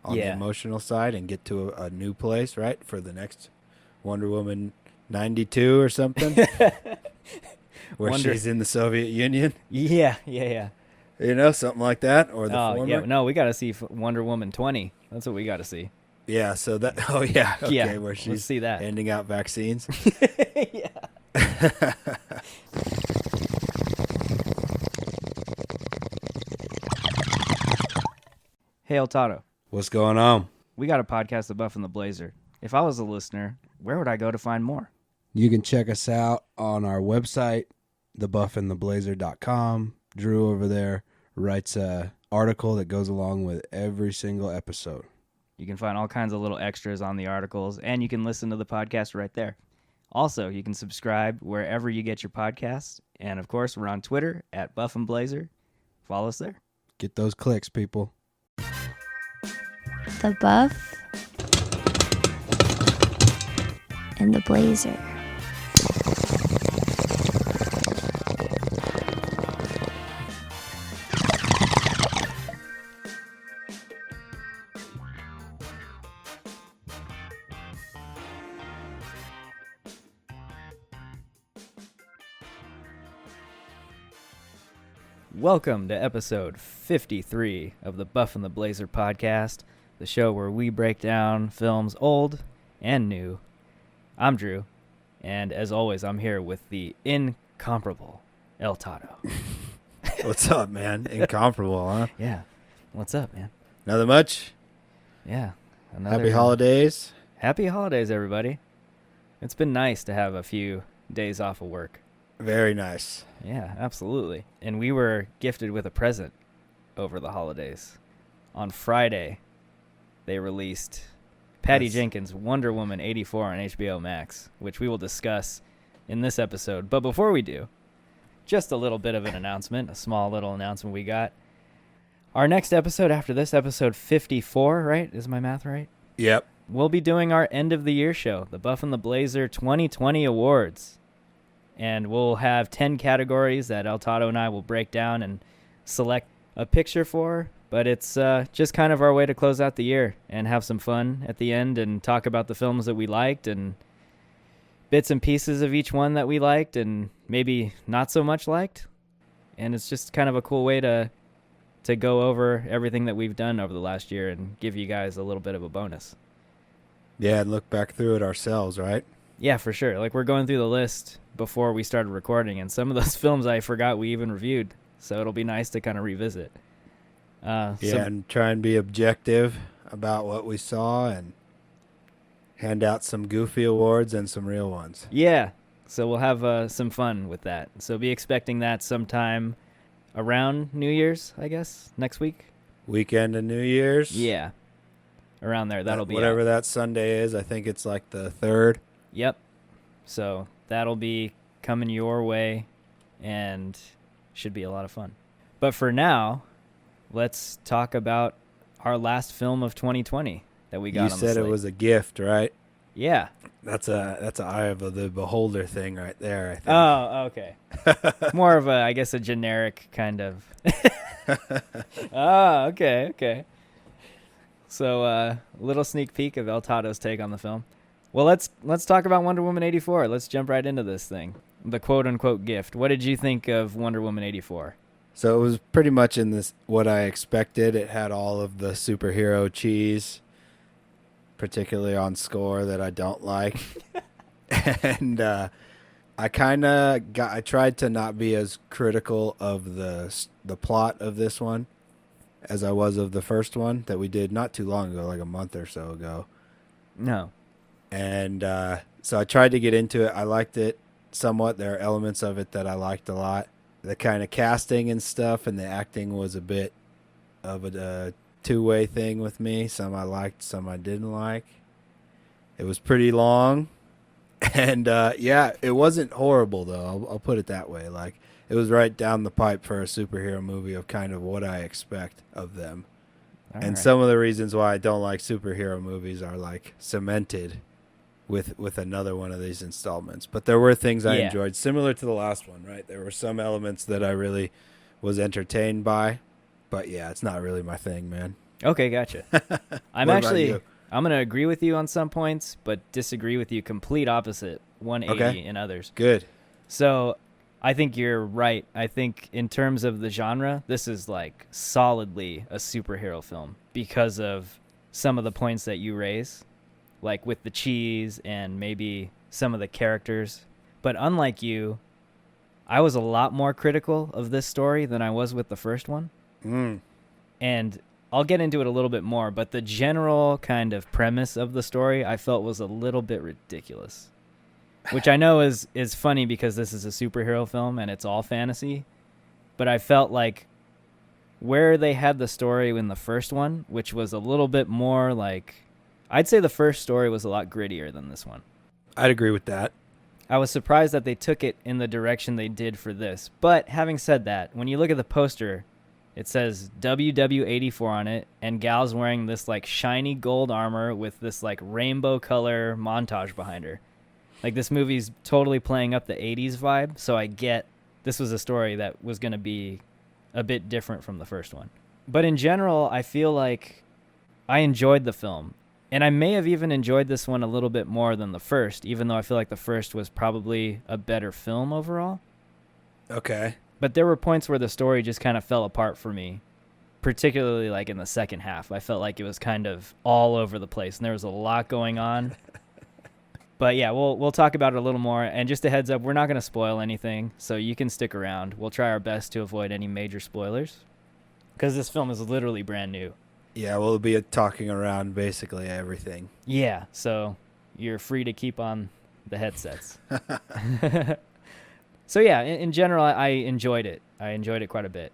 on the emotional side and get to a new place, right? For the next Wonder Woman 92 or something, where she's in the Soviet Union. Yeah. You know, something like that, or the former. Yeah, no, we got to see Wonder Woman 20. That's what we got to see. Yeah, so that, okay, where she's see that. handing out vaccines. Yeah. Hey, Toddo. What's going on? We got a podcast, The Buff and the Blazer. If I was a listener, where would I go to find more? You can check us out on our website, thebuffandtheblazer.com. Drew over there writes a article that goes along with every single episode. You can find all kinds of little extras on the articles, and you can listen to the podcast right there. Also, you can subscribe wherever you get your podcasts. And, of course, we're on Twitter at Buff and Blazer. Follow us there. Get those clicks, people. The Buff and the Blazer. Welcome to episode 53 of the Buff and the Blazer podcast, the show where we break down films old and new. I'm Drew, and as always, I'm here with the incomparable El Toddo. What's up, man? Incomparable, huh? Yeah. What's up, man? Nothing much? Yeah. Happy holidays. Happy holidays, everybody. It's been nice to have a few days off of work. Very nice. Yeah, absolutely. And we were gifted with a present over the holidays. On Friday, they released Patty Jenkins' Wonder Woman 84 on HBO Max, which we will discuss in this episode. But before we do, just a little bit of an announcement, a small little announcement we got. Our next episode after this, episode 54, right? Is my math right? Yep. We'll be doing our end of the year show, the Buff and the Blazer 2020 Awards. And we'll have 10 categories that El Toddo and I will break down and select a picture for. But it's just kind of our way to close out the year and have some fun at the end and talk about the films that we liked and bits and pieces of each one that we liked and maybe not so much liked. And it's just kind of a cool way to go over everything that we've done over the last year and give you guys a little bit of a bonus. Yeah, and look back through it ourselves, right? Yeah, for sure. Like, we're going through the list before we started recording, and some of those films I forgot we even reviewed, so it'll be nice to kind of revisit. And try and be objective about what we saw and hand out some goofy awards and some real ones. Yeah, so we'll have some fun with that. So be expecting that sometime around New Year's, I guess, next week. Weekend of New Year's? Yeah, around there. That'll be whatever that Sunday is. I think it's like the 3rd. Yep. So that'll be coming your way and should be a lot of fun. But for now, let's talk about our last film of 2020 that we got on the slate. You said it was a gift, right? Yeah. That's a eye of the beholder thing right there, I think. Oh, okay. More of a generic kind of. Oh, okay. So a little sneak peek of El Toddo's take on the film. Well, let's talk about Wonder Woman 84. Let's jump right into this thing. The quote-unquote gift. What did you think of Wonder Woman 84? So it was pretty much in this what I expected. It had all of the superhero cheese, particularly on score that I don't like. And I tried to not be as critical of the plot of this one as I was of the first one that we did not too long ago, like a month or so ago. No. And so I tried to get into it. I liked it somewhat. There are elements of it that I liked a lot. The kind of casting and stuff and the acting was a bit of a two-way thing with me. Some I liked, some I didn't like. It was pretty long. And, it wasn't horrible, though. I'll put it that way. Like, it was right down the pipe for a superhero movie of kind of what I expect of them. Some of the reasons why I don't like superhero movies are, like, cemented with another one of these installments. But there were things I enjoyed, similar to the last one, right? There were some elements that I really was entertained by. But, yeah, it's not really my thing, man. Okay, gotcha. I'm What about actually you? I'm gonna agree with you on some points, but disagree with you complete opposite 180 Okay. in others. Good. So I think you're right. I think in terms of the genre, this is like solidly a superhero film because of some of the points that you raise, like with the cheese and maybe some of the characters. But unlike you, I was a lot more critical of this story than I was with the first one. Mm. And I'll get into it a little bit more, but the general kind of premise of the story I felt was a little bit ridiculous. Which I know is funny because this is a superhero film and it's all fantasy. But I felt like where they had the story in the first one, which was a little bit more like, I'd say the first story was a lot grittier than this one. I'd agree with that. I was surprised that they took it in the direction they did for this. But having said that, when you look at the poster, it says WW84 on it, and Gal's wearing this like shiny gold armor with this like rainbow color montage behind her. Like this movie's totally playing up the 80s vibe, so I get this was a story that was going to be a bit different from the first one. But in general, I feel like I enjoyed the film. And I may have even enjoyed this one a little bit more than the first, even though I feel like the first was probably a better film overall. Okay. But there were points where the story just kind of fell apart for me, particularly like in the second half. I felt like it was kind of all over the place, and there was a lot going on. But yeah, we'll talk about it a little more. And just a heads up, we're not going to spoil anything, so you can stick around. We'll try our best to avoid any major spoilers, because this film is literally brand new. Yeah, we'll be talking around basically everything. Yeah, so you're free to keep on the headsets. So yeah, in general, I enjoyed it. I enjoyed it quite a bit.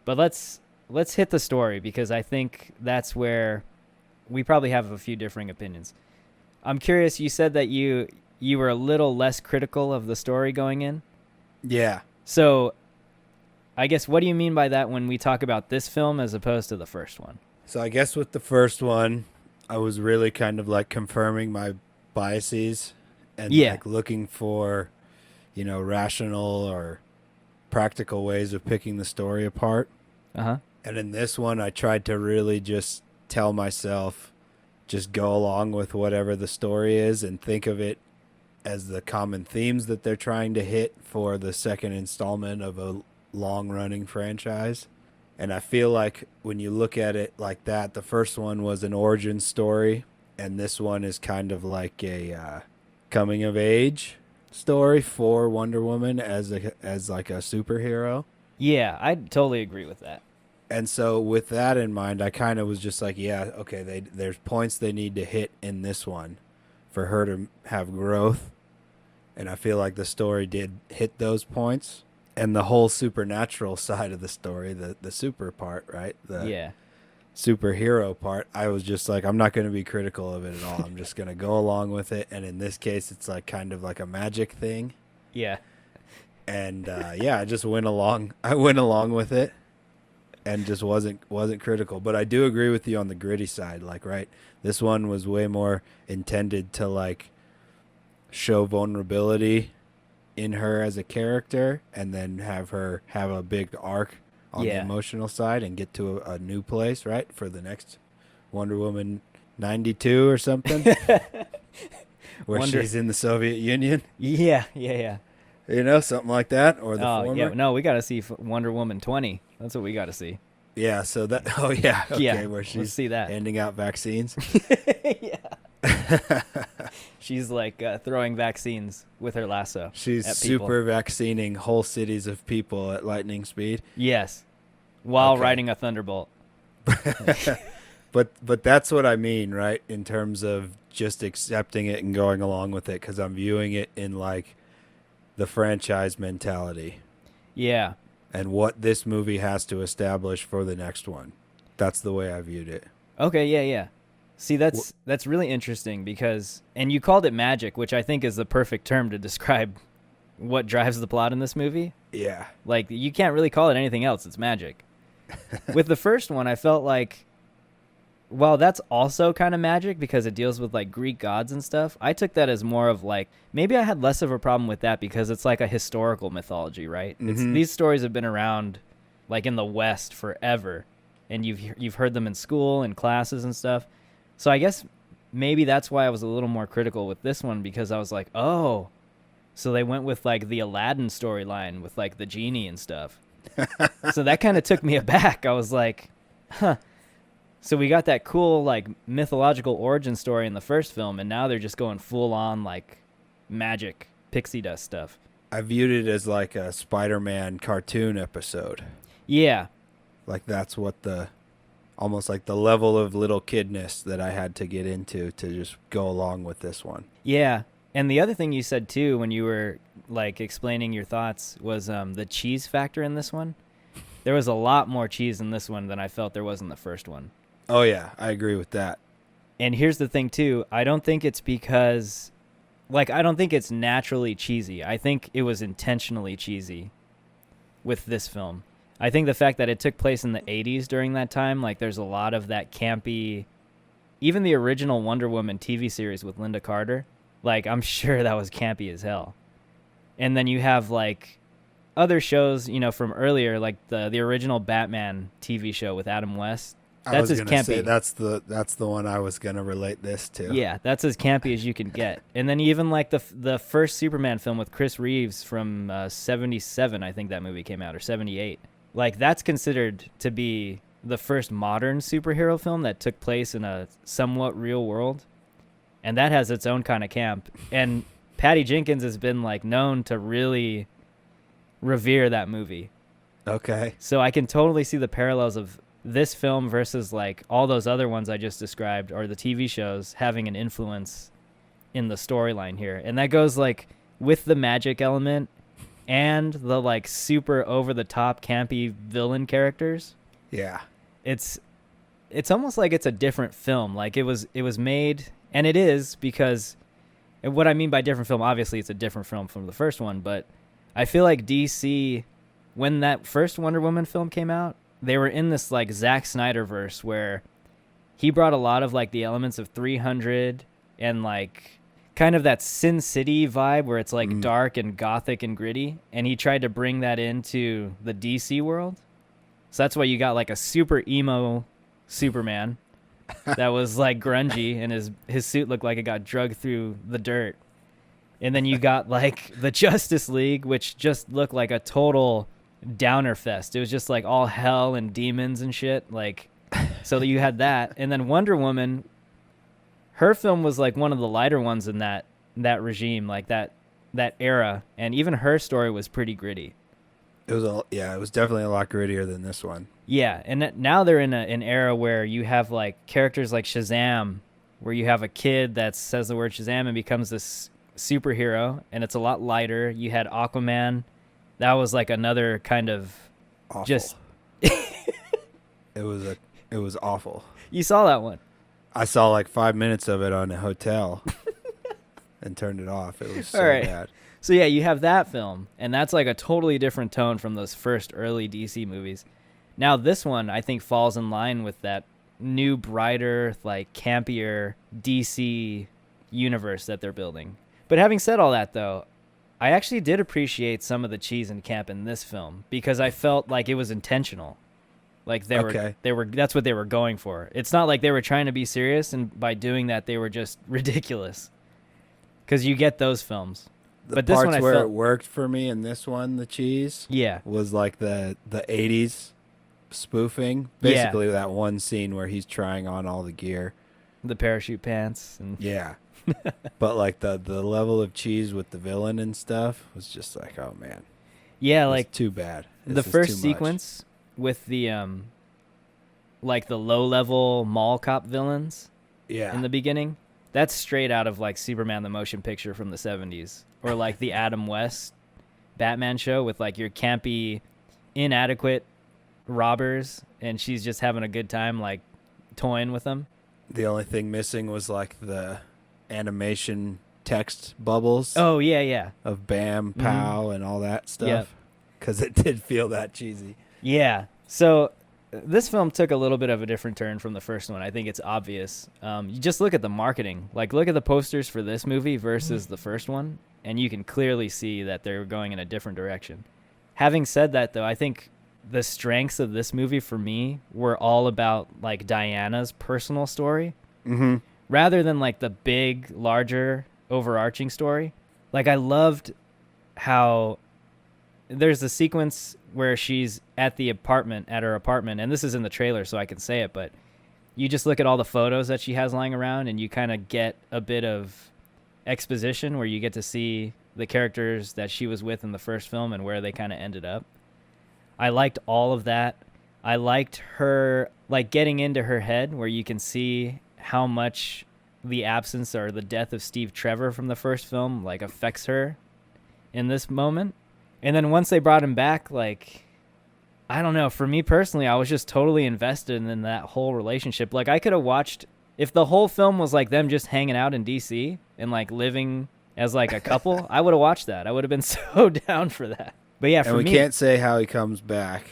But let's hit the story, because I think that's where we probably have a few differing opinions. I'm curious, you said that you were a little less critical of the story going in. Yeah. So I guess what do you mean by that when we talk about this film as opposed to the first one? So I guess with the first one, I was really kind of like confirming my biases and like looking for, rational or practical ways of picking the story apart. Uh-huh. And in this one, I tried to really just tell myself, just go along with whatever the story is and think of it as the common themes that they're trying to hit for the second installment of a long-running franchise. And I feel like when you look at it like that, the first one was an origin story, and this one is kind of like a coming-of-age story for Wonder Woman as like a superhero. Yeah, I totally agree with that. And so with that in mind, I kind of was just like, yeah, okay, there's points they need to hit in this one for her to have growth. And I feel like the story did hit those points. And the whole supernatural side of the story, the super part, right? The superhero part, I was just like, I'm not going to be critical of it at all. I'm just going to go along with it. And in this case, it's like kind of like a magic thing. Yeah. And I just went along. I went along with it and just wasn't critical. But I do agree with you on the gritty side. Like, right, this one was way more intended to like show vulnerability in her as a character, and then have her have a big arc on the emotional side and get to a new place, right, for the next Wonder Woman 92 or something, where she's in the Soviet Union. Yeah. Something like that, or the former. Yeah, no, we got to see Wonder Woman 20. That's what we got to see. Yeah, so that. Oh yeah, okay, yeah, where she's let's see that. handing out vaccines. Yeah. She's like throwing vaccines with her lasso. She's super vaccinating whole cities of people at lightning speed. Yes, while riding a thunderbolt. But that's what I mean, right? In terms of just accepting it and going along with it, because I'm viewing it in like the franchise mentality. Yeah. And what this movie has to establish for the next one. That's the way I viewed it. Okay, yeah. See, that's really interesting because, and you called it magic, which I think is the perfect term to describe what drives the plot in this movie. Yeah. Like, you can't really call it anything else. It's magic. With the first one, I felt like, well, that's also kind of magic because it deals with like Greek gods and stuff. I took that as more of like, maybe I had less of a problem with that because it's like a historical mythology, right? Mm-hmm. These stories have been around like in the West forever. and you've heard them in school and classes and stuff. So I guess maybe that's why I was a little more critical with this one, because I was like, oh, so they went with like the Aladdin storyline with like the genie and stuff. So that kind of took me aback. I was like, huh. So we got that cool like mythological origin story in the first film, and now they're just going full on like magic pixie dust stuff. I viewed it as like a Spider-Man cartoon episode. Yeah. Like that's what almost like the level of little kidness that I had to get into to just go along with this one. Yeah. And the other thing you said too when you were like explaining your thoughts was the cheese factor in this one. There was a lot more cheese in this one than I felt there was in the first one. Oh yeah, I agree with that. And here's the thing too, I don't think it's because I don't think it's naturally cheesy. I think it was intentionally cheesy with this film. I think the fact that it took place in the 80s during that time, like there's a lot of that campy, even the original Wonder Woman TV series with Linda Carter, like I'm sure that was campy as hell. And then you have like other shows, you know, from earlier, like the original Batman TV show with Adam West. That's as campy. Say that's the one I was gonna relate this to. Yeah, that's as campy as you can get. And then even like the first Superman film with Chris Reeves from 77, I think that movie came out, or 78. Like that's considered to be the first modern superhero film that took place in a somewhat real world, and that has its own kind of camp. And Patty Jenkins has been like known to really revere that movie. Okay. So I can totally see the parallels of this film versus like all those other ones I just described, or the TV shows, having an influence in the storyline here. And that goes like with the magic element and the like super over the top campy villain characters. Yeah. It's almost like it's a different film. Like it was made, and it is, because, and what I mean by different film, obviously it's a different film from the first one, but I feel like DC, when that first Wonder Woman film came out, they were in this like Zack Snyder verse where he brought a lot of like the elements of 300 and like kind of that Sin City vibe where it's like dark and gothic and gritty, and he tried to bring that into the DC world. So that's why you got like a super emo Superman that was like grungy, and his suit looked like it got drugged through the dirt. And then you got like the Justice League, which just looked like a total downer fest. It was just like all hell and demons and shit. Like, so you had that. And then Wonder Woman, her film was like one of the lighter ones in that regime, like that era. And even her story was pretty gritty. It was definitely a lot grittier than this one. Yeah. And now they're in an era where you have like characters like Shazam, where you have a kid that says the word Shazam and becomes this superhero, and it's a lot lighter. You had Aquaman. That was like another kind of Awful. Just it was awful. You saw that one? I saw like 5 minutes of it on a hotel and turned it off. It was so bad. So yeah, you have that film, and that's like a totally different tone from those first early DC movies. Now this one I think falls in line with that new, brighter, like campier DC universe that they're building. But having said all that though, I actually did appreciate some of the cheese and camp in this film, because I felt like it was intentional. Like they were that's what they were going for. It's not like they were trying to be serious, and by doing that they were just ridiculous. Cuz you get those films. But this one where it worked for me in this one, the cheese, was like the 80s spoofing. Basically that one scene where he's trying on all the gear, the parachute pants and but like the level of cheese with the villain and stuff was just like, oh man. Yeah, like too bad. The first sequence with the like the low level mall cop villains in the beginning, that's straight out of like Superman the motion picture from the 70s, or like the Adam West Batman show with like your campy inadequate robbers, and she's just having a good time like toying with them. The only thing missing was like the animation text bubbles. Oh yeah. Of bam, pow, and all that stuff. Because it did feel that cheesy. Yeah. So this film took a little bit of a different turn from the first one. I think it's obvious. You just look at the marketing. Like, look at the posters for this movie versus the first one, and you can clearly see that they're going in a different direction. Having said that, though, I think the strengths of this movie for me were all about like Diana's personal story Mm-hmm. rather than like the big, larger, overarching story. Like I loved how there's a sequence where she's at her apartment, and this is in the trailer, so I can say it, but you just look at all the photos that she has lying around, and you kind of get a bit of exposition where you get to see the characters that she was with in the first film and where they kind of ended up. I liked all of that. I liked her like getting into her head where you can see how much the absence or the death of Steve Trevor from the first film like affects her in this moment. And then once they brought him back, like, I don't know, for me personally, I was just totally invested in that whole relationship. Like I could have watched, if the whole film was like them just hanging out in DC and like living as like a couple, I would have watched that. I would have been so down for that. But yeah, for And we me, can't say how he comes back.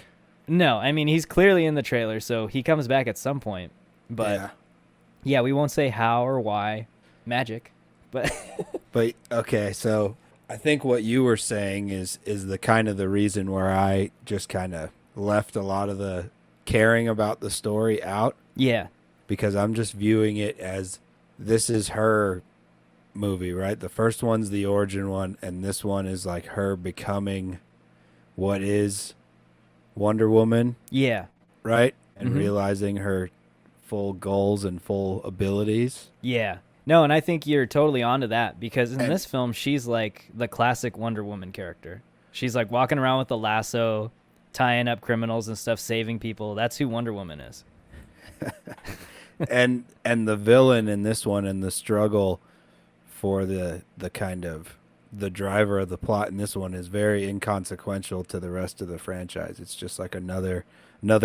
no, I mean, he's clearly in the trailer, so he comes back at some point. But yeah, we won't say how or why. Magic. But But okay, so I think what you were saying is the kind of the reason where I just kind of left a lot of the caring about the story out, yeah. because I'm just viewing it as this is her movie, right? The first one's the origin one, and this one is like her becoming what is Wonder Woman, Yeah. right? And Mhm. realizing her full goals and full abilities. Yeah. No, and I think you're totally onto that because in And- this film, she's like the classic Wonder Woman character. She's like walking around with a lasso, tying up criminals and stuff, saving people. That's who Wonder Woman is. and the villain in this one and the struggle for the kind of the driver of the plot in this one is very inconsequential to the rest of the franchise. It's just like another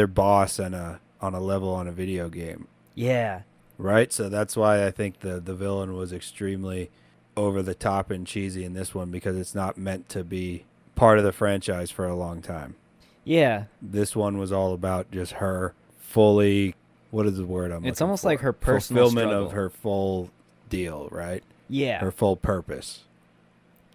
boss and on a level on a video game. Yeah. Right? So that's why I think the villain was extremely over the top and cheesy in this one, because it's not meant to be part of the franchise for a long time. Yeah. This one was all about just her fully, what is the word I'm It's looking almost for? like her personal fulfillment struggle. of her full deal, right? Yeah. Her full purpose.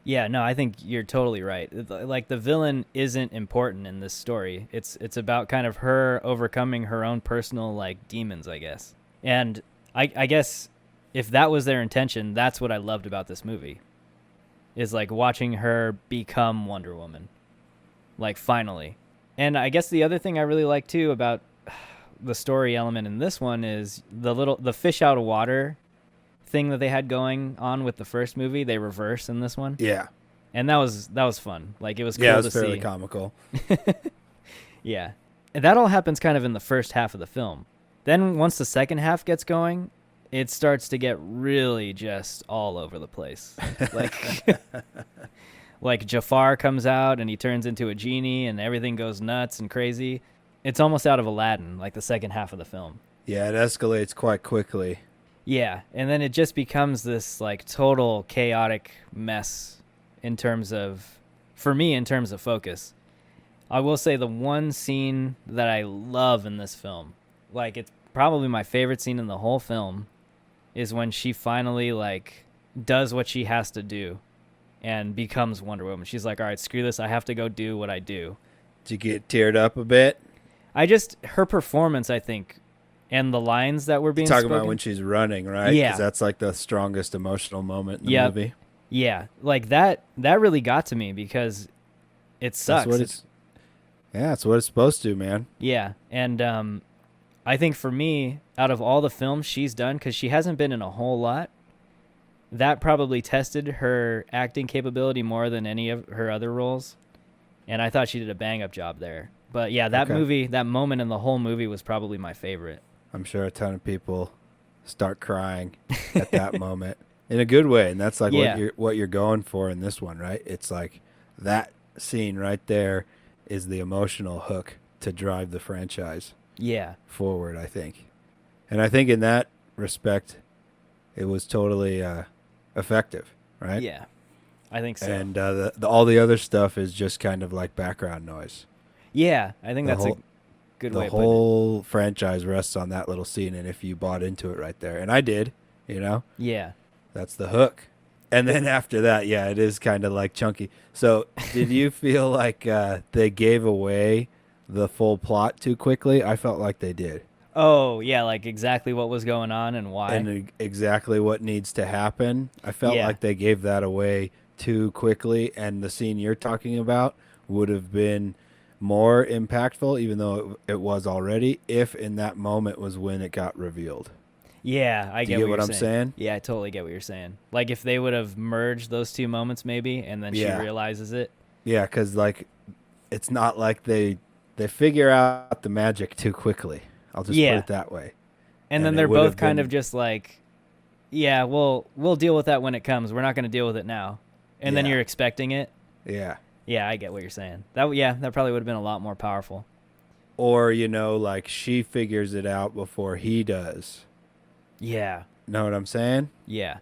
Yeah, no, I think you're totally right. Like the villain isn't important in this story. It's about kind of her overcoming her own personal like demons, I guess. And I guess if that was their intention, that's what I loved about this movie. Is like watching her become Wonder Woman. Like finally. And I guess the other thing I really like too about the story element in this one is the fish out of water thing that they had going on with the first movie, they reverse in this one. Yeah. And that was fun. Like it was cool Yeah, to it was fairly see. comical. Yeah. And that all happens kind of in the first half of the film. Then once the second half gets going, it starts to get really just all over the place. Like like Jafar comes out and he turns into a genie and everything goes nuts and crazy. It's almost out of Aladdin, like the second half of the film. Yeah, it escalates quite quickly. Yeah, and then it just becomes this like total chaotic mess in terms of, for me, in terms of focus. I will say the one scene that I love in this film, like it's probably my favorite scene in the whole film, is when she finally like does what she has to do and becomes Wonder Woman. She's like, all right, screw this. I have to go do what I do. Did you get teared up a bit? Her performance, I think, and the lines that were being Talking spoken. about when she's running, right? Yeah. 'Cause that's like the strongest emotional moment in the Yep. movie. Yeah, like that really got to me because it sucks. That's what that's what it's supposed to, man. Yeah, and I think for me, out of all the films she's done, because she hasn't been in a whole lot, that probably tested her acting capability more than any of her other roles, and I thought she did a bang-up job there. But yeah, that Okay. movie, that moment in the whole movie was probably my favorite. I'm sure a ton of people start crying at that moment in a good way, and that's like Yeah. what you're going for in this one, right? It's like that scene right there is the emotional hook to drive the franchise Yeah, forward, I think. And I think in that respect, it was totally effective, right? yeah, I think so. And all the other stuff is just kind of like background noise. Yeah, I think The that's whole- a good The way of putting it. whole franchise rests on that little scene, and if you bought into it right there, and I did, Yeah. that's the hook. And then after that, yeah, it is kind of like chunky. So did you feel like they gave away the full plot too quickly. I felt like they did. Oh, yeah, like exactly what was going on and why. And exactly what needs to happen. I felt Yeah. like they gave that away too quickly, and the scene you're talking about would have been more impactful, even though it was already, if in that moment was when it got revealed. Yeah, I Do you get get what you're I'm saying? Yeah, I totally get what you're saying. Like if they would have merged those two moments maybe, and then she Yeah. realizes it. Yeah, because like it's not like they figure out the magic too quickly. I'll just put Yeah. it that way. And And then it they're would have both kind been- of just like, yeah, we'll deal with that when it comes. We're not going to deal with it now. And then Yeah. you're expecting it. Yeah. Yeah, I get what you're saying. That probably would have been a lot more powerful. Or, like she figures it out before he does. Yeah. Know what I'm saying? Yeah.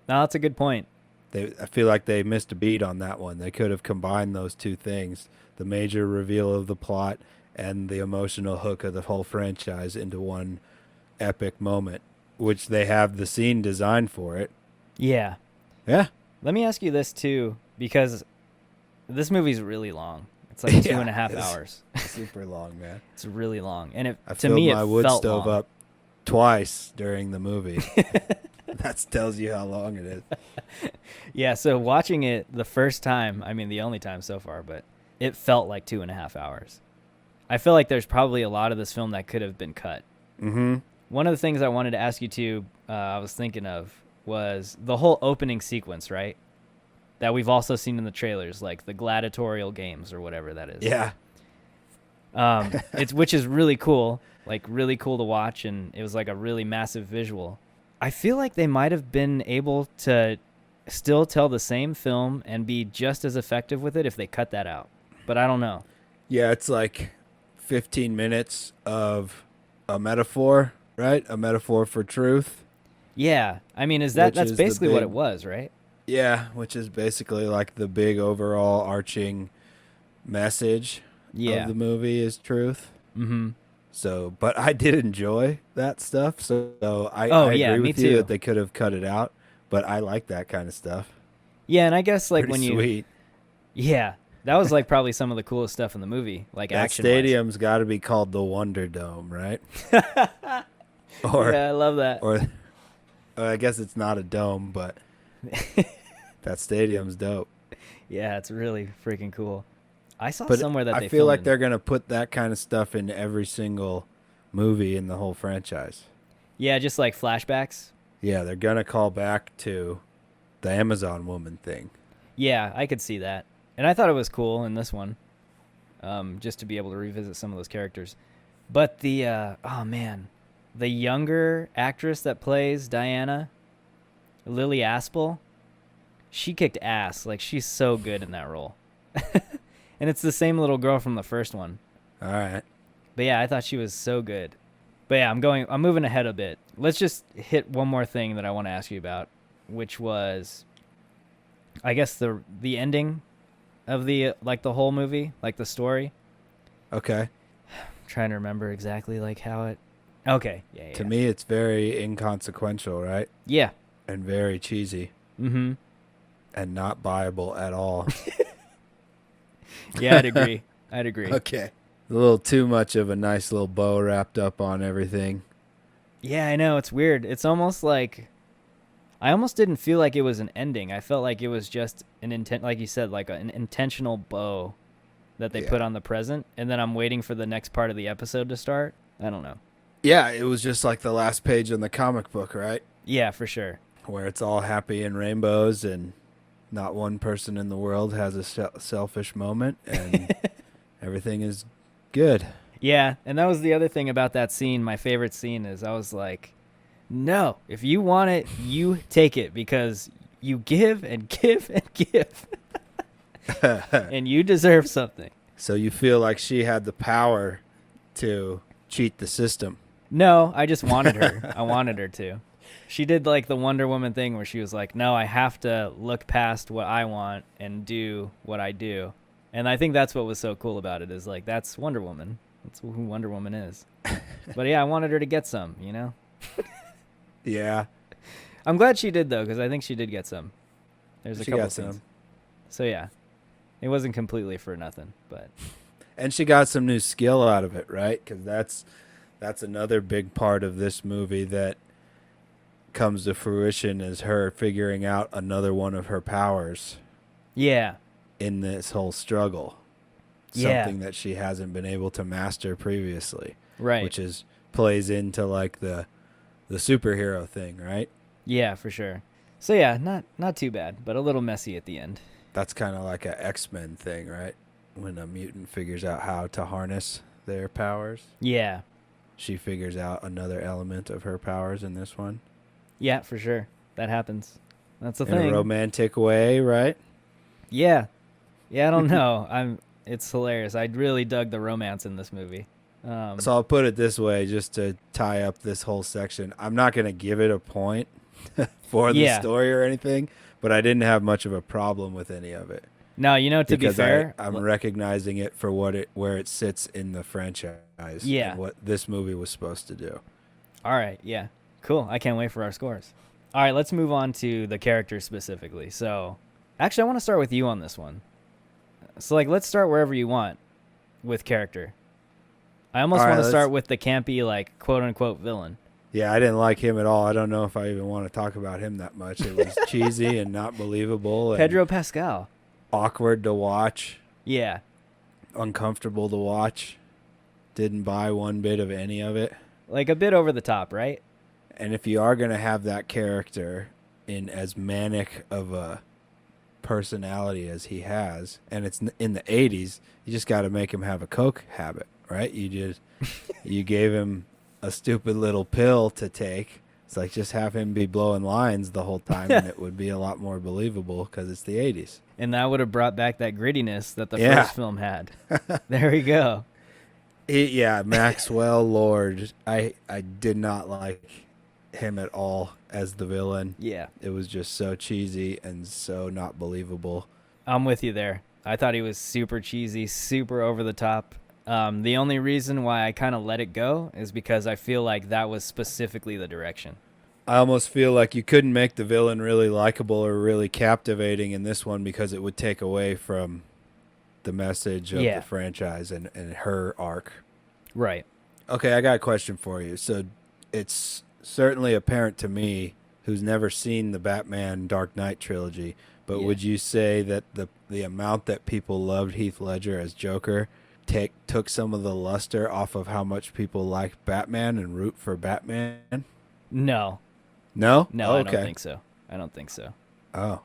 No, that's a good point. I feel like they missed a beat on that one. They could have combined those two things, the major reveal of the plot and the emotional hook of the whole franchise, into one epic moment, which they have the scene designed for it. Yeah. Yeah. Let me ask you this too, because this movie's really long. It's like 2.5 it's hours. Super long, man. It's really long, and I to filled me my it wood felt stove long. up twice during the movie. That tells you how long it is. Yeah, so watching it the first time, I mean the only time so far, but it felt like 2.5 hours. I feel like there's probably a lot of this film that could have been cut. Mm-hmm. One of the things I wanted to ask you too, I was thinking of, was the whole opening sequence, right? That we've also seen in the trailers, like the gladiatorial games or whatever that is. Yeah. Which is really cool, like really cool to watch, and it was like a really massive visual. I feel like they might have been able to still tell the same film and be just as effective with it if they cut that out. But I don't know. Yeah, it's like 15 minutes of a metaphor, right? A metaphor for truth. Yeah, I mean, Which that's is the basically what big- it was, right? Yeah, which is basically like the big overall arching message Yeah. of the movie is truth. Mm-hmm. So, but I did enjoy that stuff. So I Yeah, agree me with you too. that they could have cut it out, but I like that kind of stuff. Yeah, and I guess like Pretty when you, sweet. yeah, that was like probably some of the coolest stuff in the movie, like That action. stadium's got to be called the Wonder Dome, right? Or Yeah, I love that. or I guess it's not a dome, but that stadium's dope. Yeah, it's really freaking cool. I saw But somewhere that I they feel like filmed they're gonna put that kind of stuff in every single movie in the whole franchise. yeah, just like flashbacks. Yeah, they're gonna call back to the Amazon woman thing. Yeah, I could see that. And I thought it was cool in this one, just to be able to revisit some of those characters. But the, oh man, the younger actress that plays Diana, Lily Aspel, she kicked ass. Like, she's so good in that role. And it's the same little girl from the first one. All right. But yeah, I thought she was so good. But yeah, I'm moving ahead a bit. Let's just hit one more thing that I want to ask you about, which was, I guess the ending of the whole movie, like the story. Okay. I'm trying to remember exactly like how it. Okay. Yeah. To me, it's very inconsequential, right? Yeah. And very cheesy Mm-hmm. and not buyable at all. Yeah, I'd agree. I'd agree. Okay. A little too much of a nice little bow wrapped up on everything. Yeah, I know. It's weird. It's almost like I almost didn't feel like it was an ending. I felt like it was just an intent, like you said, like an intentional bow that they put on the present, and then I'm waiting for the next part of the episode to start. I don't know. Yeah, it was just like the last page in the comic book, right? Yeah, for sure. Where it's all happy and rainbows and not one person in the world has a selfish moment and everything is good. Yeah, and that was the other thing about that scene. My favorite scene is I was like, no, if you want it, you take it because you give and give and give. And you deserve something. So you feel like she had the power to cheat the system. No, I just wanted her. I wanted her to. She did like the Wonder Woman thing where she was like, no, I have to look past what I want and do what I do. And I think that's what was so cool about it is like, that's Wonder Woman. That's who Wonder Woman is. But yeah, I wanted her to get some, you know? Yeah. I'm glad she did though, because I think she did get some. There's a She couple got scenes. some. So yeah, it wasn't completely for nothing, but And she got some new skill out of it, right? Because that's another big part of this movie that comes to fruition is her figuring out another one of her powers Yeah. in this whole struggle. Yeah. Something that she hasn't been able to master previously, Right. which is plays into like the superhero thing, right? Yeah, for sure. So yeah, not too bad, but a little messy at the end. That's kind of like a X-Men thing, right? When a mutant figures out how to harness their powers, Yeah. she figures out another element of her powers in this one. Yeah, for sure. That happens. That's the In thing. a romantic way, right? Yeah. Yeah, I don't know. It's hilarious. I really dug the romance in this movie. So I'll put it this way, just to tie up this whole section. I'm not going to give it a point for the Yeah. story or anything, but I didn't have much of a problem with any of it. No, to be Because fair, I'm recognizing it for where it sits in the franchise. Yeah. And what this movie was supposed to do. all right, yeah. Cool. I can't wait for our scores. All right, let's move on to the characters specifically. So, actually, I want to start with you on this one. So, let's start wherever you want with character. I almost All right, want to start let's- with the campy, quote-unquote villain. Yeah, I didn't like him at all. I don't know if I even want to talk about him that much. It was cheesy and not believable and Pedro Pascal. awkward to watch, Yeah. uncomfortable to watch. Didn't buy one bit of any of it. A bit over the top, right? And if you are going to have that character in as manic of a personality as he has, and it's in the 80s, you just got to make him have a coke habit, right? You gave him a stupid little pill to take. It's like just have him be blowing lines the whole time and it would be a lot more believable because it's the 80s. And that would have brought back that grittiness that the Yeah. first film had. There we go. Yeah, Maxwell Lord. I did not like him at all as the villain. Yeah. It was just so cheesy and so not believable. I'm with you there. I thought he was super cheesy, super over the top. The only reason why I kind of let it go is because I feel like that was specifically the direction. I almost feel like you couldn't make the villain really likable or really captivating in this one because it would take away from the message of Yeah. the franchise and her arc. Right. Okay, I got a question for you. So it's certainly apparent to me, who's never seen the Batman Dark Knight trilogy, but Yeah. would you say that the amount that people loved Heath Ledger as Joker took some of the luster off of how much people like Batman and root for Batman? No. No? No, Oh, I don't think so. Oh.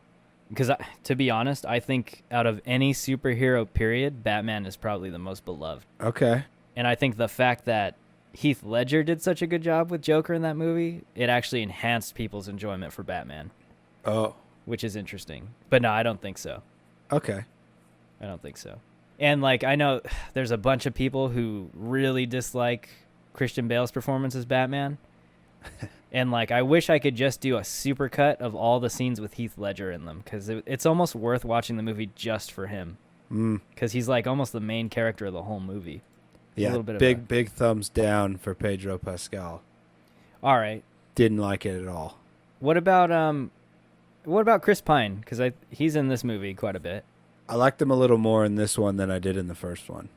Because, to be honest, I think out of any superhero period, Batman is probably the most beloved. Okay. And I think the fact that Heath Ledger did such a good job with Joker in that movie, it actually enhanced people's enjoyment for Batman, Oh. which is interesting. But no, I don't think so. Okay. I don't think so. And I know there's a bunch of people who really dislike Christian Bale's performance as Batman. And I wish I could just do a super cut of all the scenes with Heath Ledger in them, because it's almost worth watching the movie just for him, because he's almost the main character of the whole movie. A Yeah, little bit of big thumbs down for Pedro Pascal. All right. Didn't like it at all. What about Chris Pine? Because he's in this movie quite a bit. I liked him a little more in this one than I did in the first one.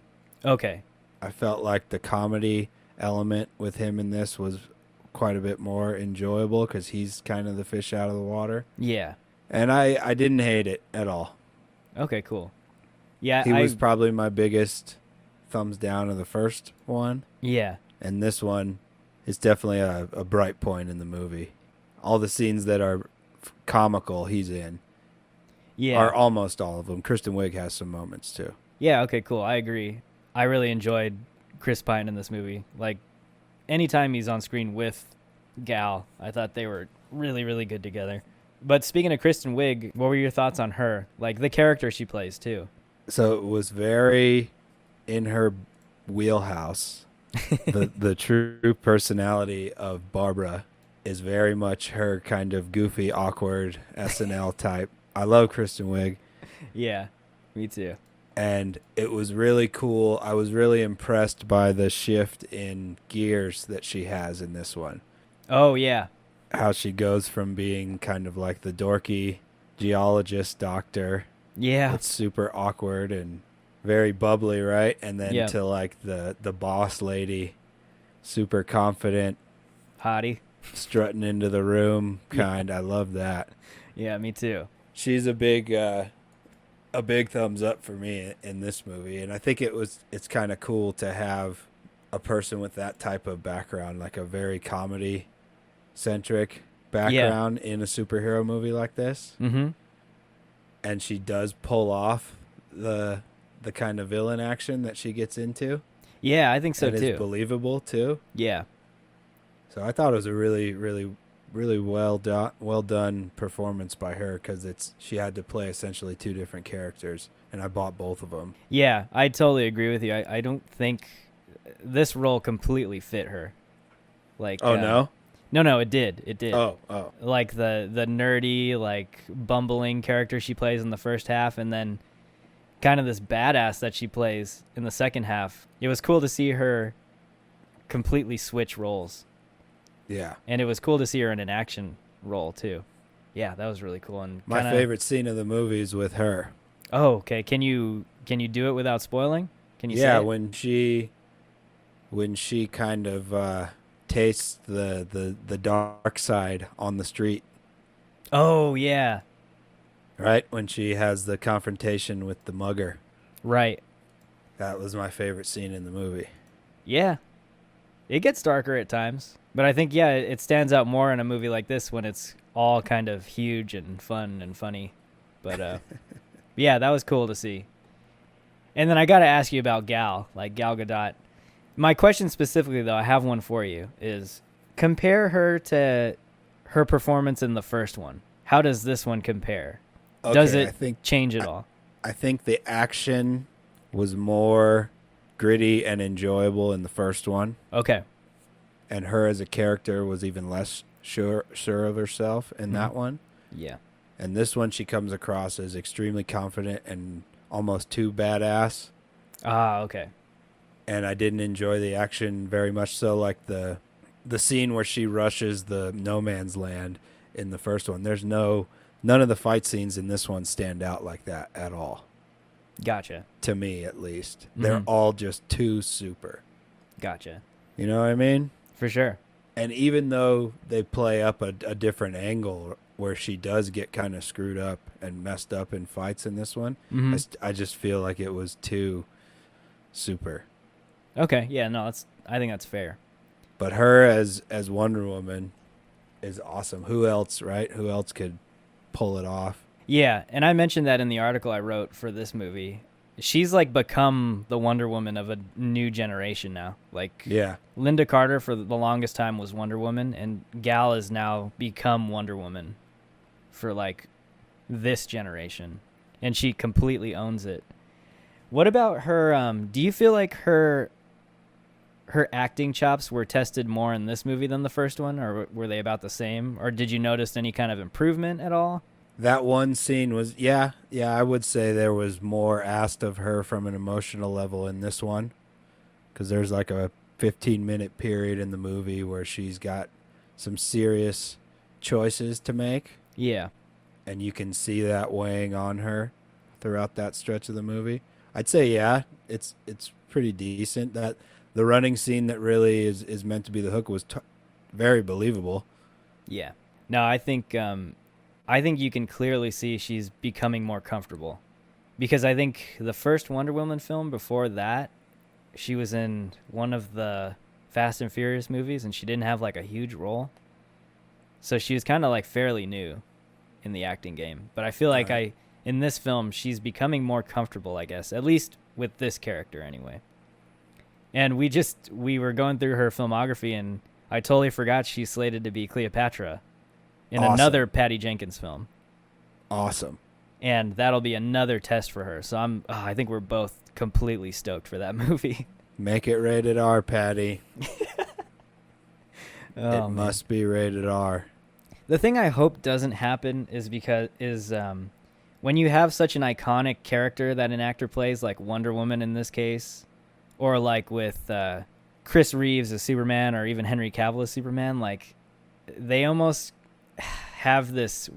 Okay. I felt like the comedy element with him in this was quite a bit more enjoyable because he's kind of the fish out of the water. Yeah. And I didn't hate it at all. Okay, cool. Yeah, He was probably my biggest thumbs down of the first one. Yeah. And this one is definitely a bright point in the movie. All the scenes that are comical he's in Yeah. are almost all of them. Kristen Wiig has some moments too. Yeah, okay, cool. I agree. I really enjoyed Chris Pine in this movie. Anytime he's on screen with Gal, I thought they were really, really good together. But speaking of Kristen Wiig, what were your thoughts on her? The character she plays, too. So it was very in her wheelhouse. the true personality of Barbara is very much her kind of goofy, awkward SNL type. I love Kristen Wiig. Yeah, me too. And it was really cool. I was really impressed by the shift in gears that she has in this one. Oh, yeah. How she goes from being kind of like the dorky geologist doctor Yeah. that's super awkward and very bubbly, right? And then Yeah. to like the boss lady, super confident, Hottie. strutting into the room Yeah. kind. I love that. Yeah, me too. She's a big thumbs up for me in this movie, and I think it's kind of cool to have a person with that type of background, like a very comedy centric background in a superhero movie like this. Mm-hmm. And she does pull off the kind of villain action that she gets into. Yeah, I think so and too. it's believable too. Yeah. So I thought it was a really, really, really well done performance by her, because she had to play essentially two different characters, and I bought both of them. Yeah, I totally agree with you. I don't think this role completely fit her. Like, Oh no. No, it did. It did. Oh. Like the nerdy, like bumbling character she plays in the first half, and then kind of this badass that she plays in the second half. It was cool to see her completely switch roles, Yeah. and it was cool to see her in an action role too. Yeah, that was really cool. And My favorite scene of the movie is with her. Oh, okay. Can you do it without spoiling? Can you? Yeah, say it? when she kind of tastes the dark side on the street, Oh yeah, right? When she has the confrontation with the mugger. right. That was my favorite scene in the movie. Yeah, it gets darker at times, but I think it stands out more in a movie like this when it's all kind of huge and fun and funny. But yeah, that was cool to see. And then I got to ask you about Gal Gadot. My question specifically, though, I have one for you, is compare her to her performance in the first one. How does this one compare? Okay, Does it I think change at all? I think the action was more gritty and enjoyable in the first one, Okay. and her as a character was even less sure of herself in that one. Yeah. And this one, she comes across as extremely confident and almost too badass. Ah, okay. And I didn't enjoy the action very much. So, like the scene where she rushes the no man's land in the first one, none of the fight scenes in this one stand out like that at all. Gotcha. To me, at least, they're all just too super. Gotcha. You know what I mean? For sure. And even though they play up a different angle where she does get kind of screwed up and messed up in fights in this one, I just feel like it was too super. Okay. Yeah. No, I think that's fair. But her as Wonder Woman is awesome. Who else, right? Who else could pull it off? Yeah, and I mentioned that in the article I wrote for this movie. She's like become the Wonder Woman of a new generation now. Like, Yeah. Linda Carter for the longest time was Wonder Woman, and Gal has now become Wonder Woman for like this generation, and she completely owns it. What about her? Do you feel like her acting chops were tested more in this movie than the first one, or were they about the same? Or did you notice any kind of improvement at all? That one scene was, yeah, I would say there was more asked of her from an emotional level in this one, because there's like a 15-minute period in the movie where she's got some serious choices to make, Yeah. and you can see that weighing on her throughout that stretch of the movie. I'd say, yeah, it's pretty decent. That the running scene that really is meant to be the hook was very believable. Yeah. No, I think you can clearly see she's becoming more comfortable, because I think the first Wonder Woman film before that, she was in one of the Fast and Furious movies, and she didn't have like a huge role. So she was kind of like fairly new in the acting game. But I feel like in this film, she's becoming more comfortable, I guess, at least with this character anyway. And we were going through her filmography, and I totally forgot she's slated to be Cleopatra in Awesome. another Patty Jenkins film. Awesome. And that'll be another test for her. So I think we're both completely stoked for that movie. Make it rated R, Patty. Oh, it must be rated R. The thing I hope doesn't happen is when you have such an iconic character that an actor plays, like Wonder Woman in this case, or like with Chris Reeves as Superman, or even Henry Cavill as Superman, like they almost have this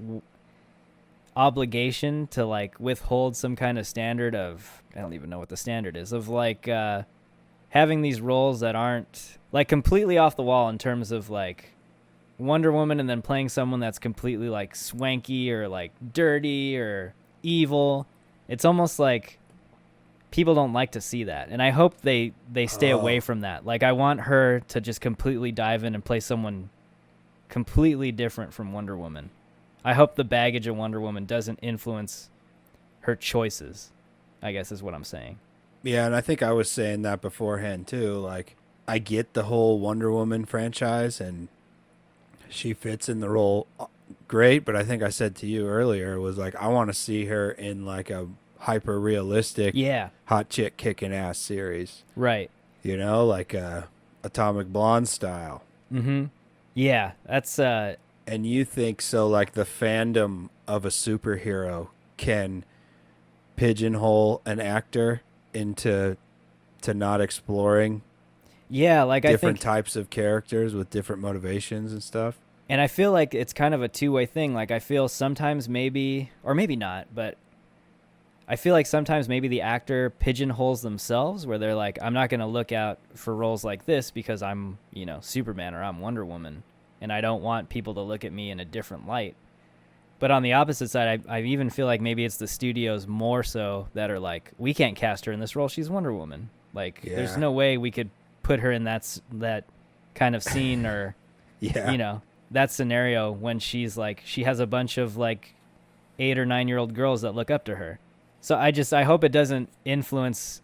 obligation to like withhold some kind of standard of, I don't even know what the standard is, of like having these roles that aren't like completely off the wall in terms of like Wonder Woman and then playing someone that's completely like swanky or like dirty or evil. It's almost like people don't like to see that, and I hope they stay away from that. Like, I want her to just completely dive in and play someone completely different from Wonder Woman. I hope the baggage of Wonder Woman doesn't influence her choices, I guess is what I'm saying. Yeah, and I think I was saying that beforehand too. Like, I get the whole Wonder Woman franchise, and she fits in the role great, but I think I said to you earlier was like, I want to see her in like a hyper realistic hot chick kicking ass series. Right. You know, like Atomic Blonde style. Mm-hmm. Yeah, that's and you think so like the fandom of a superhero can pigeonhole an actor into not exploring like different I think types of characters with different motivations and stuff. And I feel like it's kind of a two-way thing. Like, I feel sometimes maybe, or maybe not, but I feel like sometimes maybe the actor pigeonholes themselves where they're like, I'm not going to look out for roles like this because I'm, you know, Superman or I'm Wonder Woman, and I don't want people to look at me in a different light. But on the opposite side, I even feel like maybe it's the studios more so that are like, we can't cast her in this role. She's Wonder Woman. Like, there's no way we could put her in that kind of scene or, you know, that scenario when she's like, she has a bunch of like 8 or 9-year-old girls that look up to her. So I hope it doesn't influence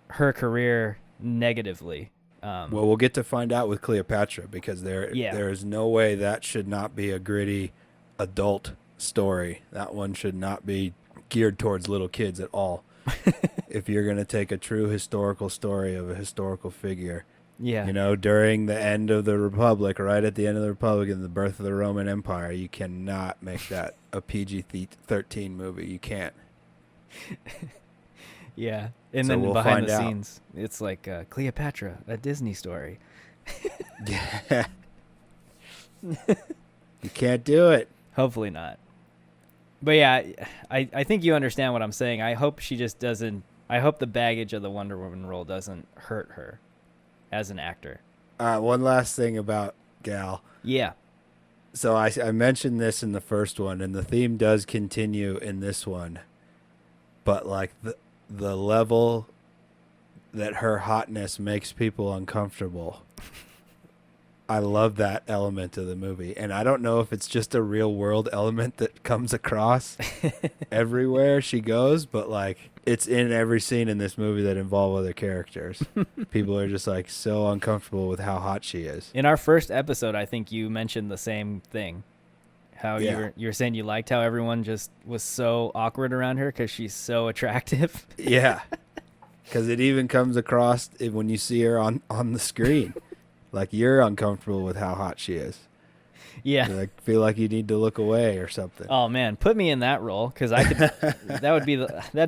her career negatively. Well, we'll get to find out with Cleopatra, because there is no way that should not be a gritty adult story. That one should not be geared towards little kids at all. If you're going to take a true historical story of a historical figure. Yeah. You know, during the end of the Republic, right at the end of the Republic and the birth of the Roman Empire, you cannot make that a PG-13 movie. You can't. Yeah. And so then we'll behind the scenes, it's like Cleopatra, a Disney story. Yeah. You can't do it. Hopefully not. But yeah, I think you understand what I'm saying. I hope she just doesn't, I hope the baggage of the Wonder Woman role doesn't hurt her as an actor. One last thing about Gal. Yeah. So I mentioned this in the first one, and the theme does continue in this one. But like the level that her hotness makes people uncomfortable. I love that element of the movie. And I don't know if it's just a real world element that comes across everywhere she goes, but like it's in every scene in this movie that involve other characters. People are just like so uncomfortable with how hot she is. In our first episode, I think you mentioned the same thing. How you're saying you liked how everyone just was so awkward around her because she's so attractive. Yeah. Because it even comes across when you see her on the screen. Like, you're uncomfortable with how hot she is. Yeah. You like feel like you need to look away or something. Oh man, put me in that role, because I could. that'd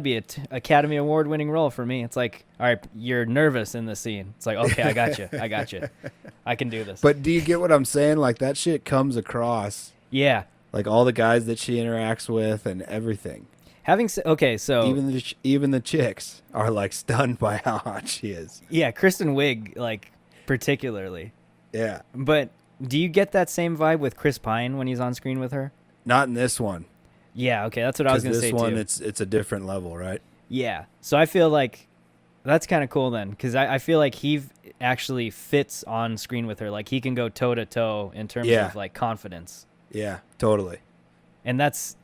be an Academy Award winning role for me. It's like, all right, you're nervous in the scene. It's like, okay, I got you. I can do this. But do you get what I'm saying? Like, that shit comes across. Yeah. Like all the guys that she interacts with and everything. So even the chicks are like stunned by how hot she is. Yeah, Kristen Wiig, like, particularly. Yeah. But do you get that same vibe with Chris Pine when he's on screen with her? Not in this one. Yeah, okay, that's what I was going to say too. This one, it's a different level, right? Yeah. So I feel like that's kind of cool then, because I feel like he actually fits on screen with her. Like, he can go toe to toe in terms of like confidence. Yeah, totally. And that's